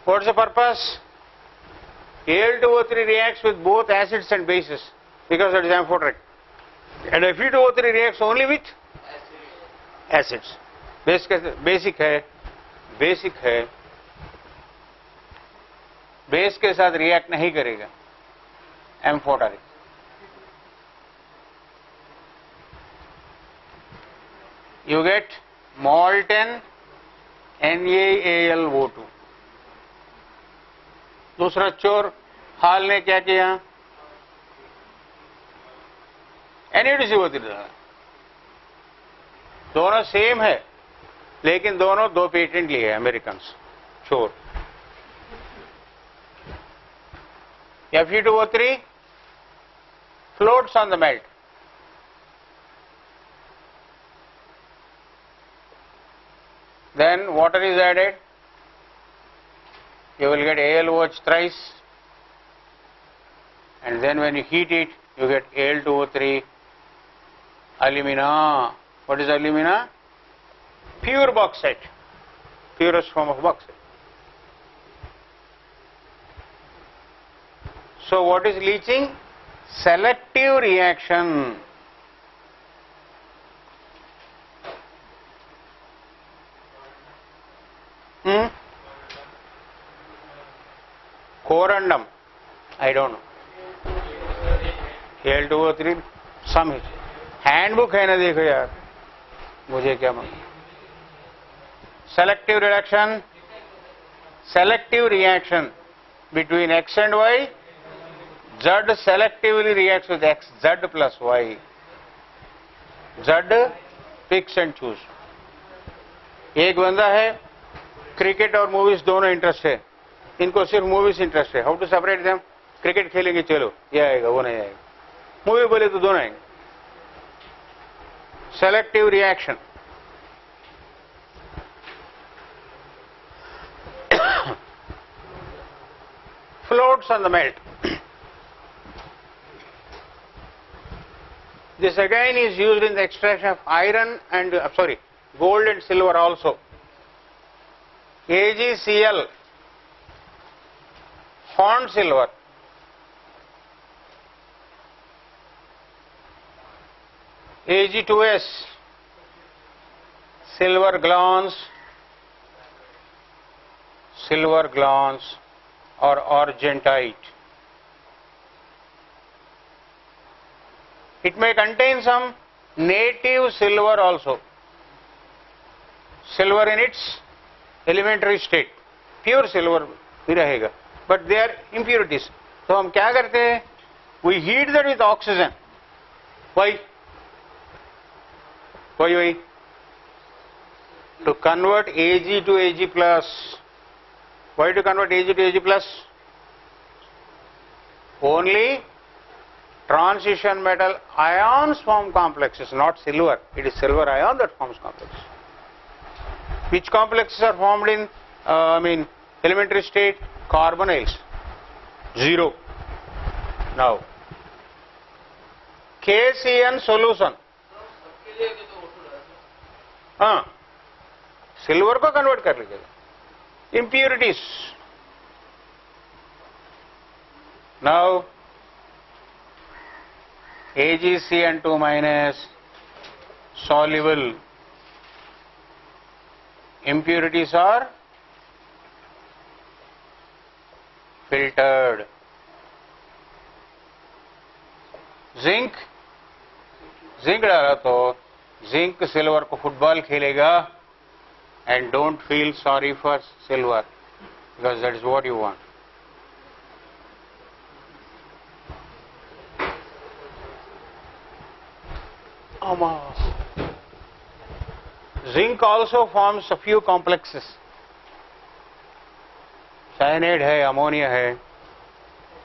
A: What's the purpose? Al2O3 reacts with both acids and bases because it is amphoteric. And Fe2O3 reacts only with acids. Basic है. Base के साथ react नहीं करेगा, amphoteric. You get molten NaAlO2. दूसरा चोर हाल ने क्या किया? NaOH डाला. दोनों सेम है, लेकिन दोनों दो पेटेंट लिए अमेरिकन चोर. Fe2O3 floats on the melt. Then water is added. You will get AlOH thrice. And then when you heat it, you get Al2O3, alumina. What is alumina? Pure bauxite. Purest form of bauxite. So what is leaching? Selective reaction. Corundum, I don't know. Al2O3, some है. Handbook है ना, देखो यार, मुझे क्या मालूम. Selective reduction, selective reaction between X and Y. Z selectively reacts with X, Z plus Y. Z picks and choose. एक बंदा है, क्रिकेट और मूवीज दोनों इंटरेस्ट है, इनको सिर्फ मूवीज इंटरेस्ट है. How to separate them? Cricket खेलेंगे चलो, ये आएगा वो नहीं आएगा, मूवी बोले तो दोनों आएंगे. Selective reaction. Floats on the melt. This again is used in the extraction of iron and gold and silver also. AgCl, horn silver. Ag2S, silver glance or argentite. It may contain some native silver also. Silver in its elementary state, pure silver भी रहेगा, but they are impurities. तो हम क्या करते हैं? We heat that with oxygen. Why? Why? To convert Ag to Ag plus. Why to convert Ag to Ag plus? Only transition metal ions form complexes, not silver. It is silver ion that forms complexes. Which complexes are formed in elementary state? Carbonyls. 0. Now, KCN solution. Silver को convert कर लीजिएगा. Impurities. Now, AgCN2 minus soluble. Impurities are filtered. Zinc डाला तो zinc silver को football खेलेगा. And don't feel sorry for silver, because that is what you want. Zinc also forms a few complexes. Cyanide है, ammonia है,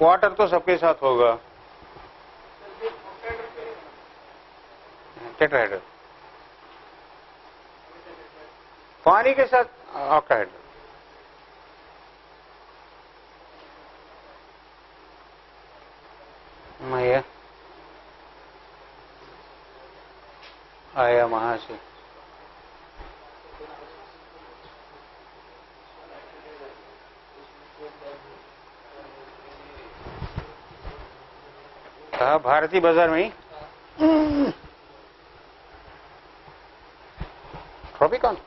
A: water तो सबके साथ होगा. Tetrahedral. पानी के साथ ऑक्टाहेड्रल. मैं आया वहां से. कहा भारती बाजार में ही ट्रॉपिकॉन.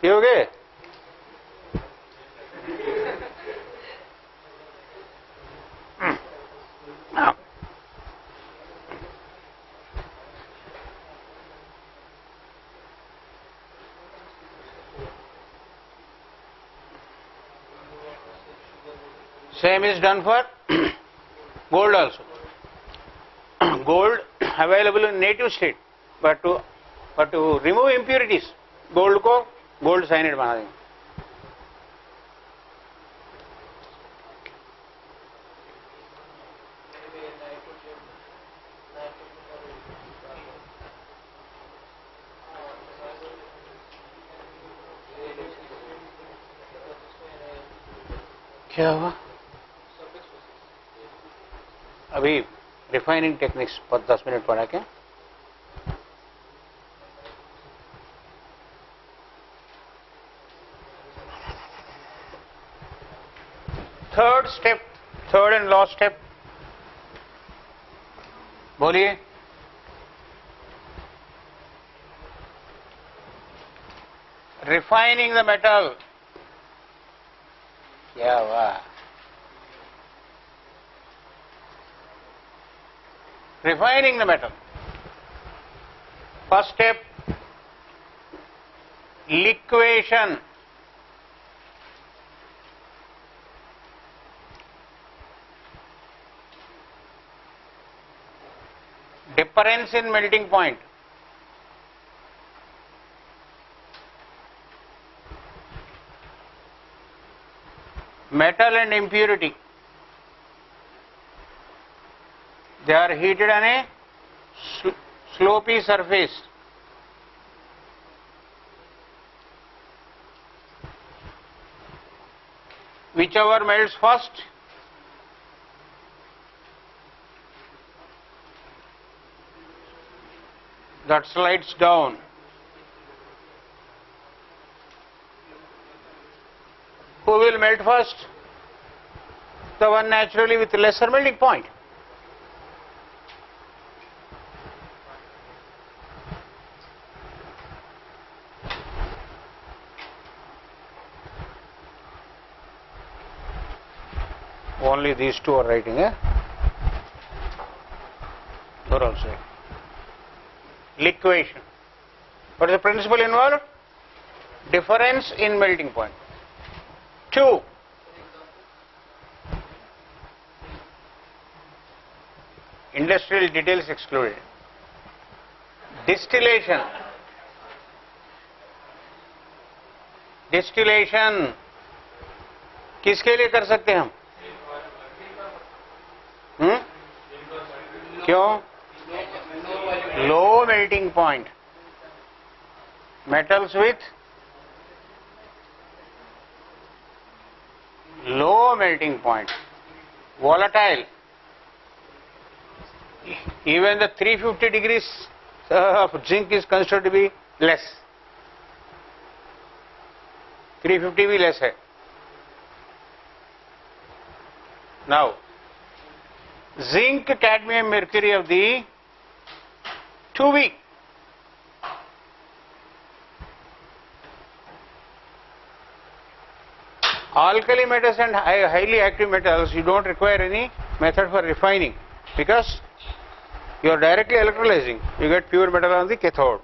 A: पियोगे? Same is done for gold also. Gold available in native state, but to remove impurities, gold को गोल्ड साइनेट बना देंगे. क्या हुआ? अभी रिफाइनिंग टेक्निक्स 10 मिनट पढ़ा क्या? थर्ड एंड लास्ट स्टेप बोलिए. Refining the metal. क्या हुआ? Refining the metal. First step liquation. difference in melting point. Metal and impurity, they are heated on a slopy surface. Whichever melts first, that slides down. Who will melt first? The one naturally with lesser melting point. Only these two are writing, eh? Or also liquation. What is the principle involved? Difference in melting point. 2. Industrial details excluded. Distillation. Distillation किसके लिए कर सकते हैं हम? क्यों? Low melting point. Metals with low melting point. Volatile. Even the 350 degrees of zinc is considered to be less. 350 भी less है. Now, zinc, cadmium, mercury of the 2V. Alkali metals and highly active metals, you don't require any method for refining because you are directly electrolyzing. You get pure metal on the cathode.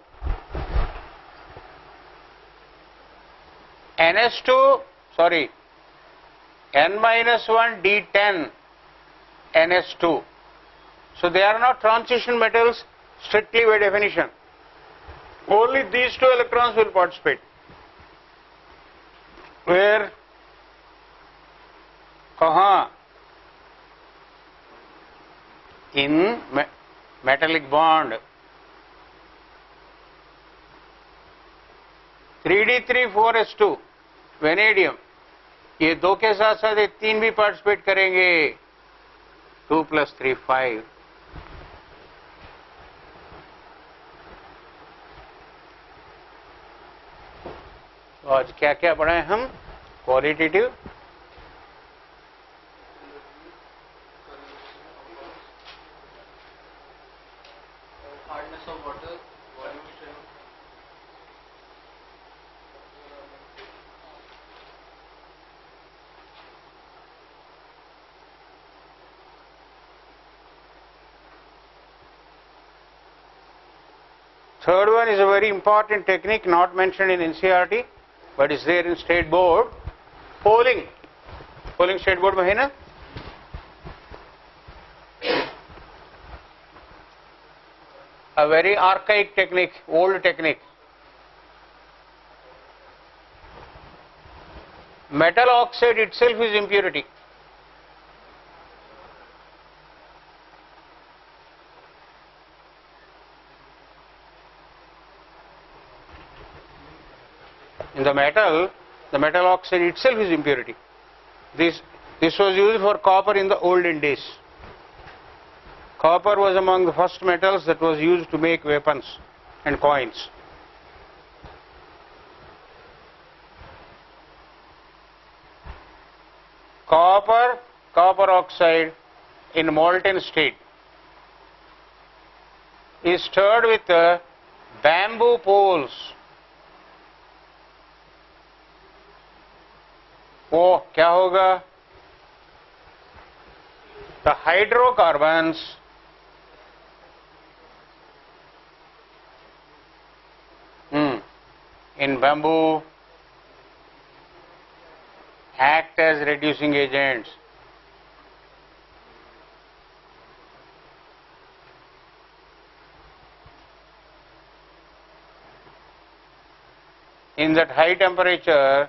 A: NS2, sorry, N-1 D10 NS2. So they are not transition metals strictly by definition. Only these two electrons will participate. Where? In metallic bond. 3D34S2 vanadium, ये दो के साथ साथ ये तीन भी participate करेंगे. 2 + 3 5. तो आज क्या क्या पढ़ाए हम? Qualitative, third one is a very important technique not mentioned in NCERT but is there in state board. Polling. Polling state board में है ना? A very archaic technique, old technique. Metal oxide itself is impurity. In the metal oxide itself is impurity. This was used for copper in the olden days. Copper was among the first metals that was used to make weapons and coins. Copper oxide in molten state is stirred with bamboo poles. वो क्या होगा? The hydrocarbons in bamboo act as reducing agents. in that high temperature,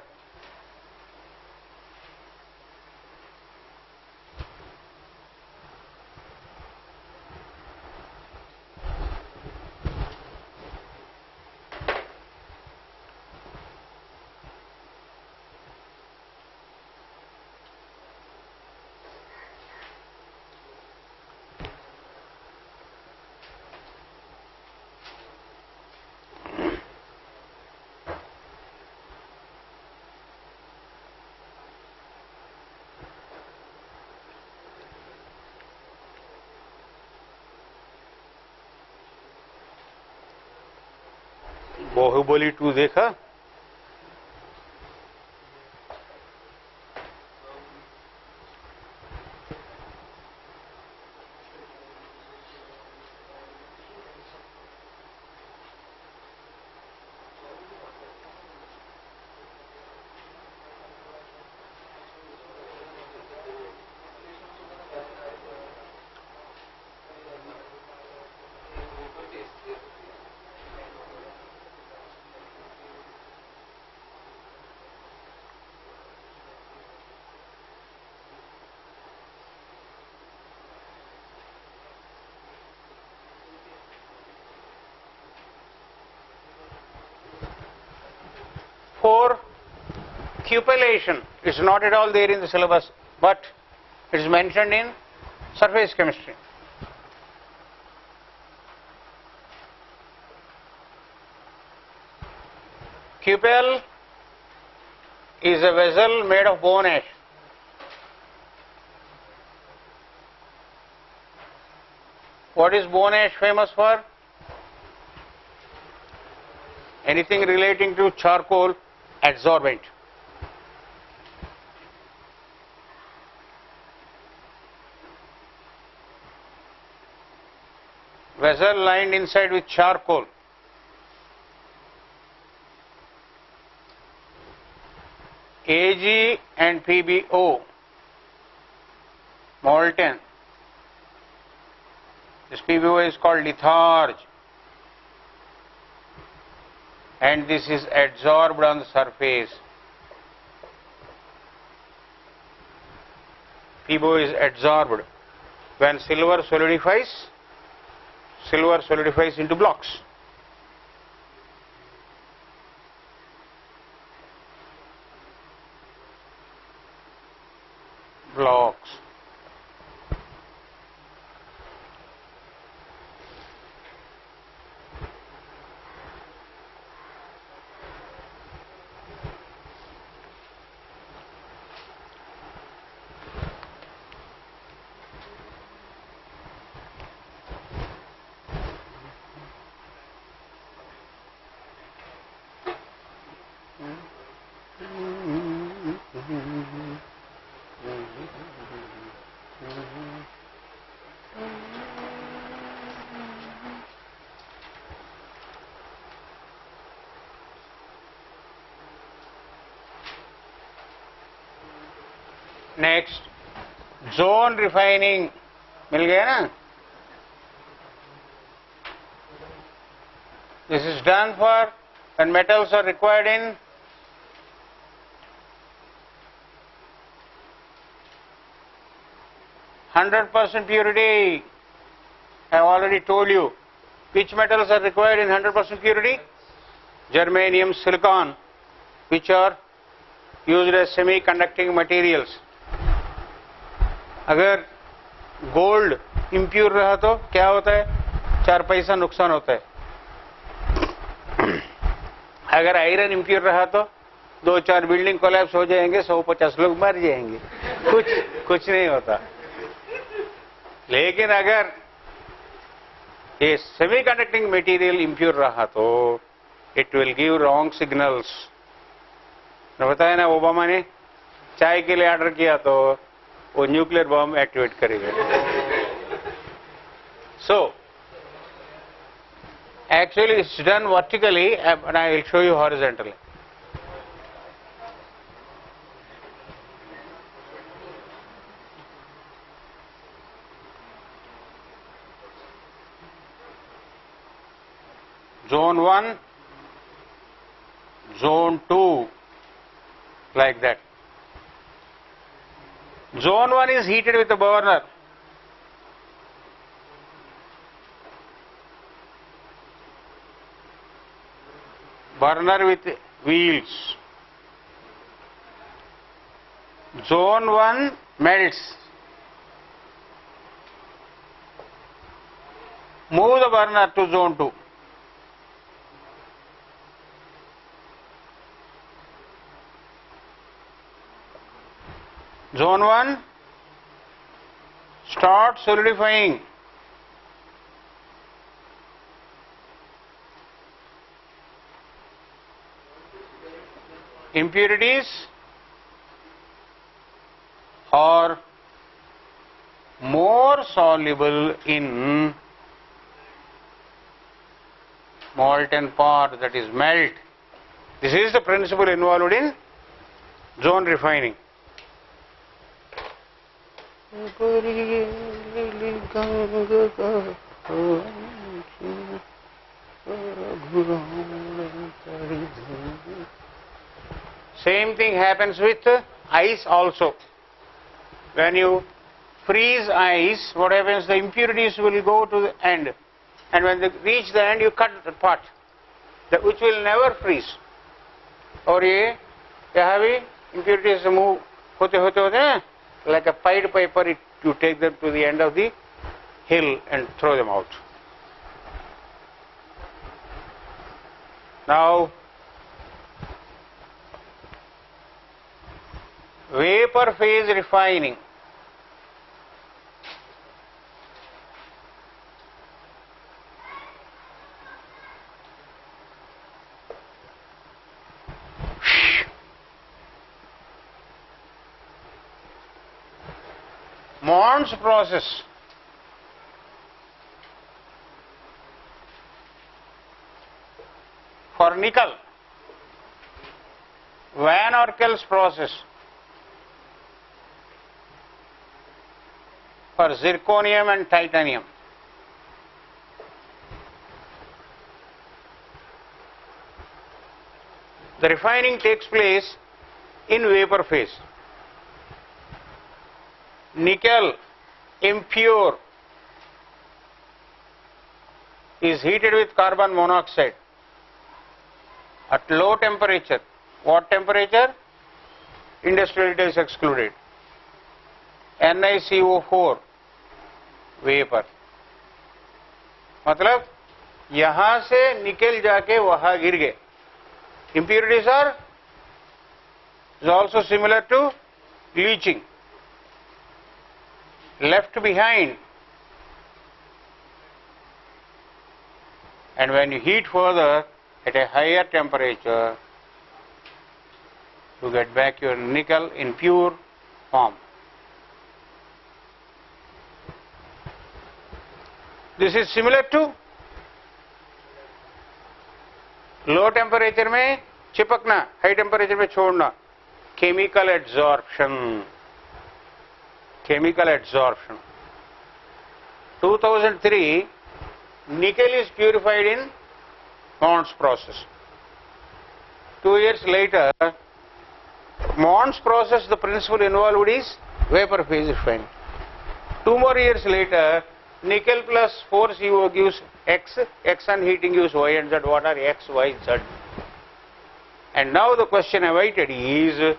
A: Baahubali 2 देखा? For cupellation, it's not at all there in the syllabus, but it is mentioned in surface chemistry. Cupel is a vessel made of bone ash. What is bone ash famous for? Anything relating to charcoal adsorbent. Vessel lined inside with charcoal. Ag and PbO, molten. This PbO is called litharge, and this is adsorbed on the surface. PbO is adsorbed. When silver solidifies into blocks. Blocks. Next, zone refining. मिल गया ना? This is done for when metals are required in %100% purity. I have already told you which metals are required in 100% purity. Germanium, silicon, which are used as semi-conducting materials. अगर gold impure रहा तो क्या होता है? 4 पैसा नुकसान होता है. अगर आयरन इम्प्योर रहा तो 2-4 बिल्डिंग कोलैप्स हो जाएंगे, 150 लोग मर जाएंगे. कुछ नहीं होता. लेकिन अगर ये सेमी कंडक्टिंग मटेरियल इम्प्योर रहा तो it will give wrong signals. बताया ना, ओबामा ने चाय के लिए ऑर्डर किया तो वो न्यूक्लियर बॉम्ब एक्टिवेट करेगा. So actually it's done vertically and I will show you horizontally. Zone 1, zone 2, like that. Zone 1 is heated with a burner. Burner with wheels. Zone 1 melts. Move the burner to zone 2. Zone 1 start solidifying. Impurities are more soluble in molten part, that is melt. This is the principle involved in zone refining. Same thing happens with ice also. When you freeze ice, what happens? The impurities will go to the end, and when they reach the end, you cut the part, which will never freeze. और ये heavy impurities move होते होते like a Pied Piper, you take them to the end of the hill and throw them out. Now, vapor phase refining. Mond's process. For nickel, Van Orkel's process. For zirconium and titanium. The refining takes place in vapor phase. Nickel impure is heated with carbon monoxide at low temperature. What temperature? Industrial heat is excluded. NiCO4 vapour, मतलब यहां से निकल जाके वहां गिर गए. Impurities are is also similar to leaching, left behind, and when you heat further at a higher temperature, you get back your nickel in pure form. This is similar to low temperature में चिपकना, high temperature में छोड़ना. Chemical adsorption. Chemical adsorption. 2003 nickel is purified in Mond's process. 2 years later, Mond's process, the principle involved is vapor phase refining. 2 more years later, nickel plus 4CO gives X, X and heating gives Y and Z. What are X, Y, Z? And now the question awaited is,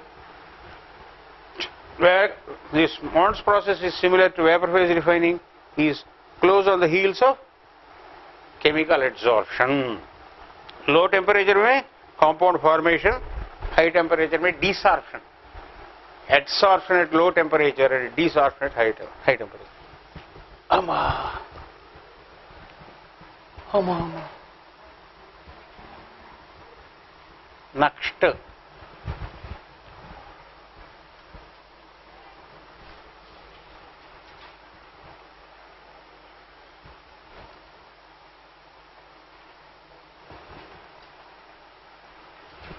A: where this Mond's process is similar to vapor phase refining, is close on the heels of chemical adsorption. Low temperature में compound formation, high temperature में desorption. Adsorption at low temperature and desorption at high temperature. Amma. Next.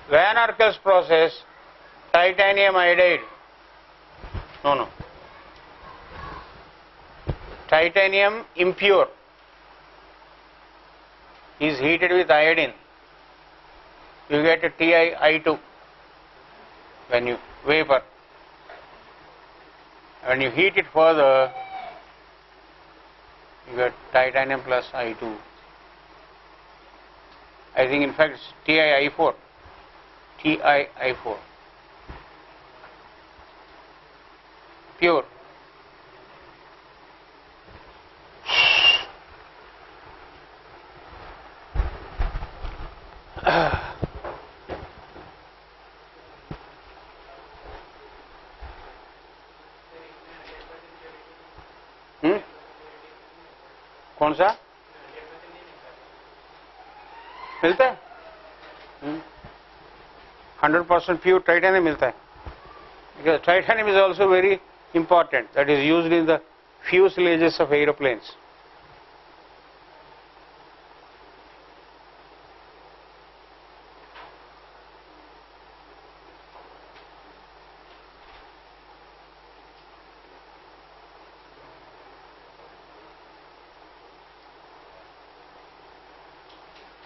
A: Van Orkel's process, titanium iodide. No. Titanium impure is heated with iodine. you get a TiI2 when you vapor. When you heat it further, you get titanium plus I2. I think in fact it's TiI4. TiI4. Pure. कौन सा मिलता है 100% pure titanium मिलता है because titanium is also very important, that is used in the fuselages of aeroplanes.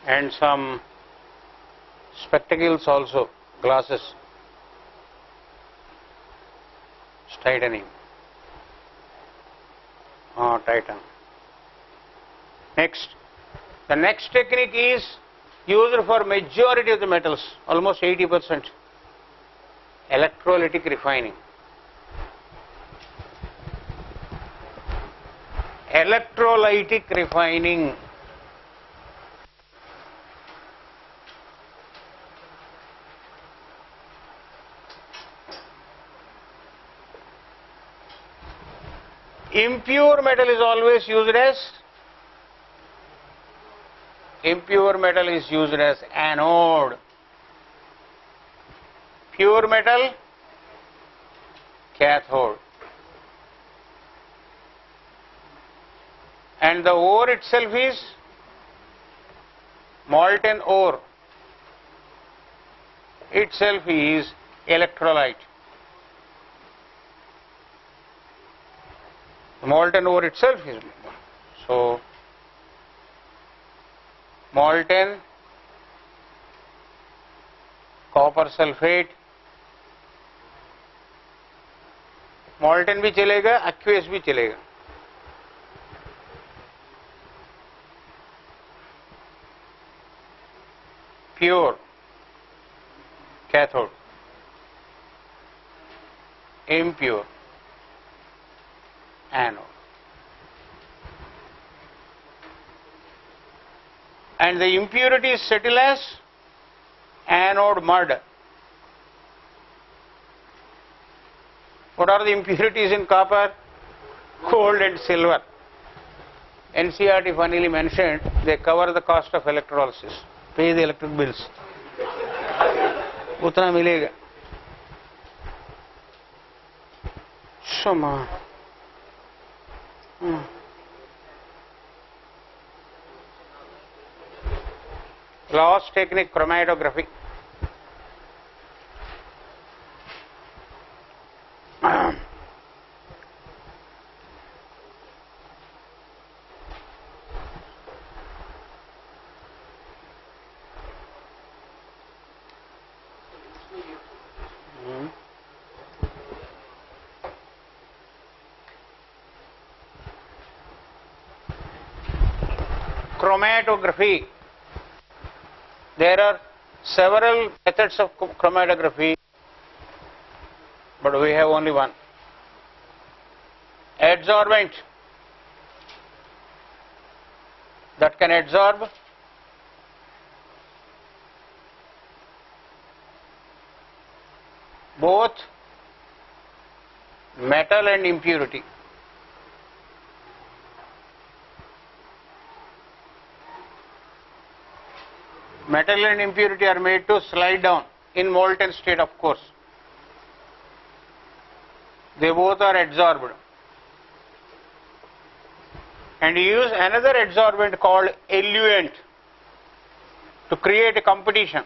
A: And some spectacles also, glasses, it's titanium. Titan. Next, the next technique is used for majority of the metals, almost 80%, electrolytic refining. Electrolytic refining. Impure metal is always used as anode. Pure metal, cathode. And the ore itself is molten ore. Itself is electrolyte. The molten ore itself is, so molten copper sulfate, molten भी चलेगा, aqueous भी चलेगा. Pure cathode, impure anode. And the impurities settle as anode mud. What are the impurities in copper? Gold and silver. NCERT funnily mentioned they cover the cost of electrolysis. Pay the electric bills. उतना मिलेगा. Shama. Last technique, chromatography. Chromatography. There are several methods of chromatography, but we have only one. Adsorbent, that can adsorb both metal and impurity. Metal and impurity are made to slide down in molten state, of course. They both are adsorbed. And you use another adsorbent called eluent to create a competition.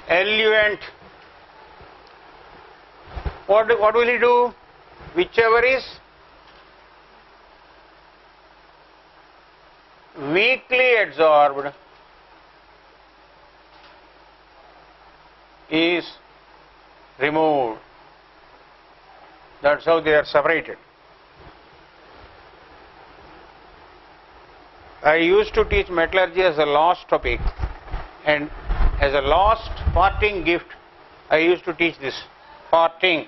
A: Eluent. What will he do? Whichever is weakly adsorbed is removed. That's how they are separated. I used to teach metallurgy as a last topic, and as a last parting gift, I used to teach this parting.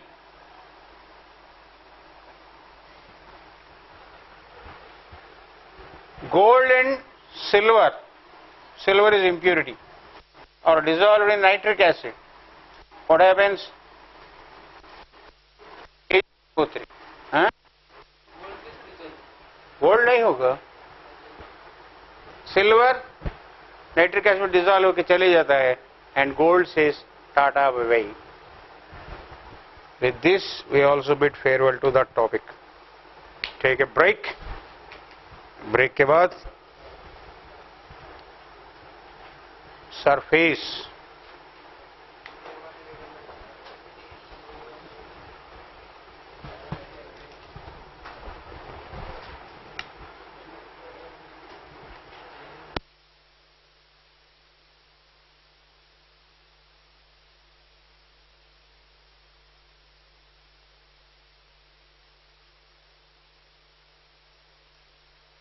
A: Gold and silver, silver is impurity, are dissolved in nitric acid. What happens? हाँ? Gold नहीं होगा, silver nitric acid में dissolve होकर चले जाता है, and gold says tata bye bye. With this we also bid farewell to that topic. Take a break. Break के बाद surface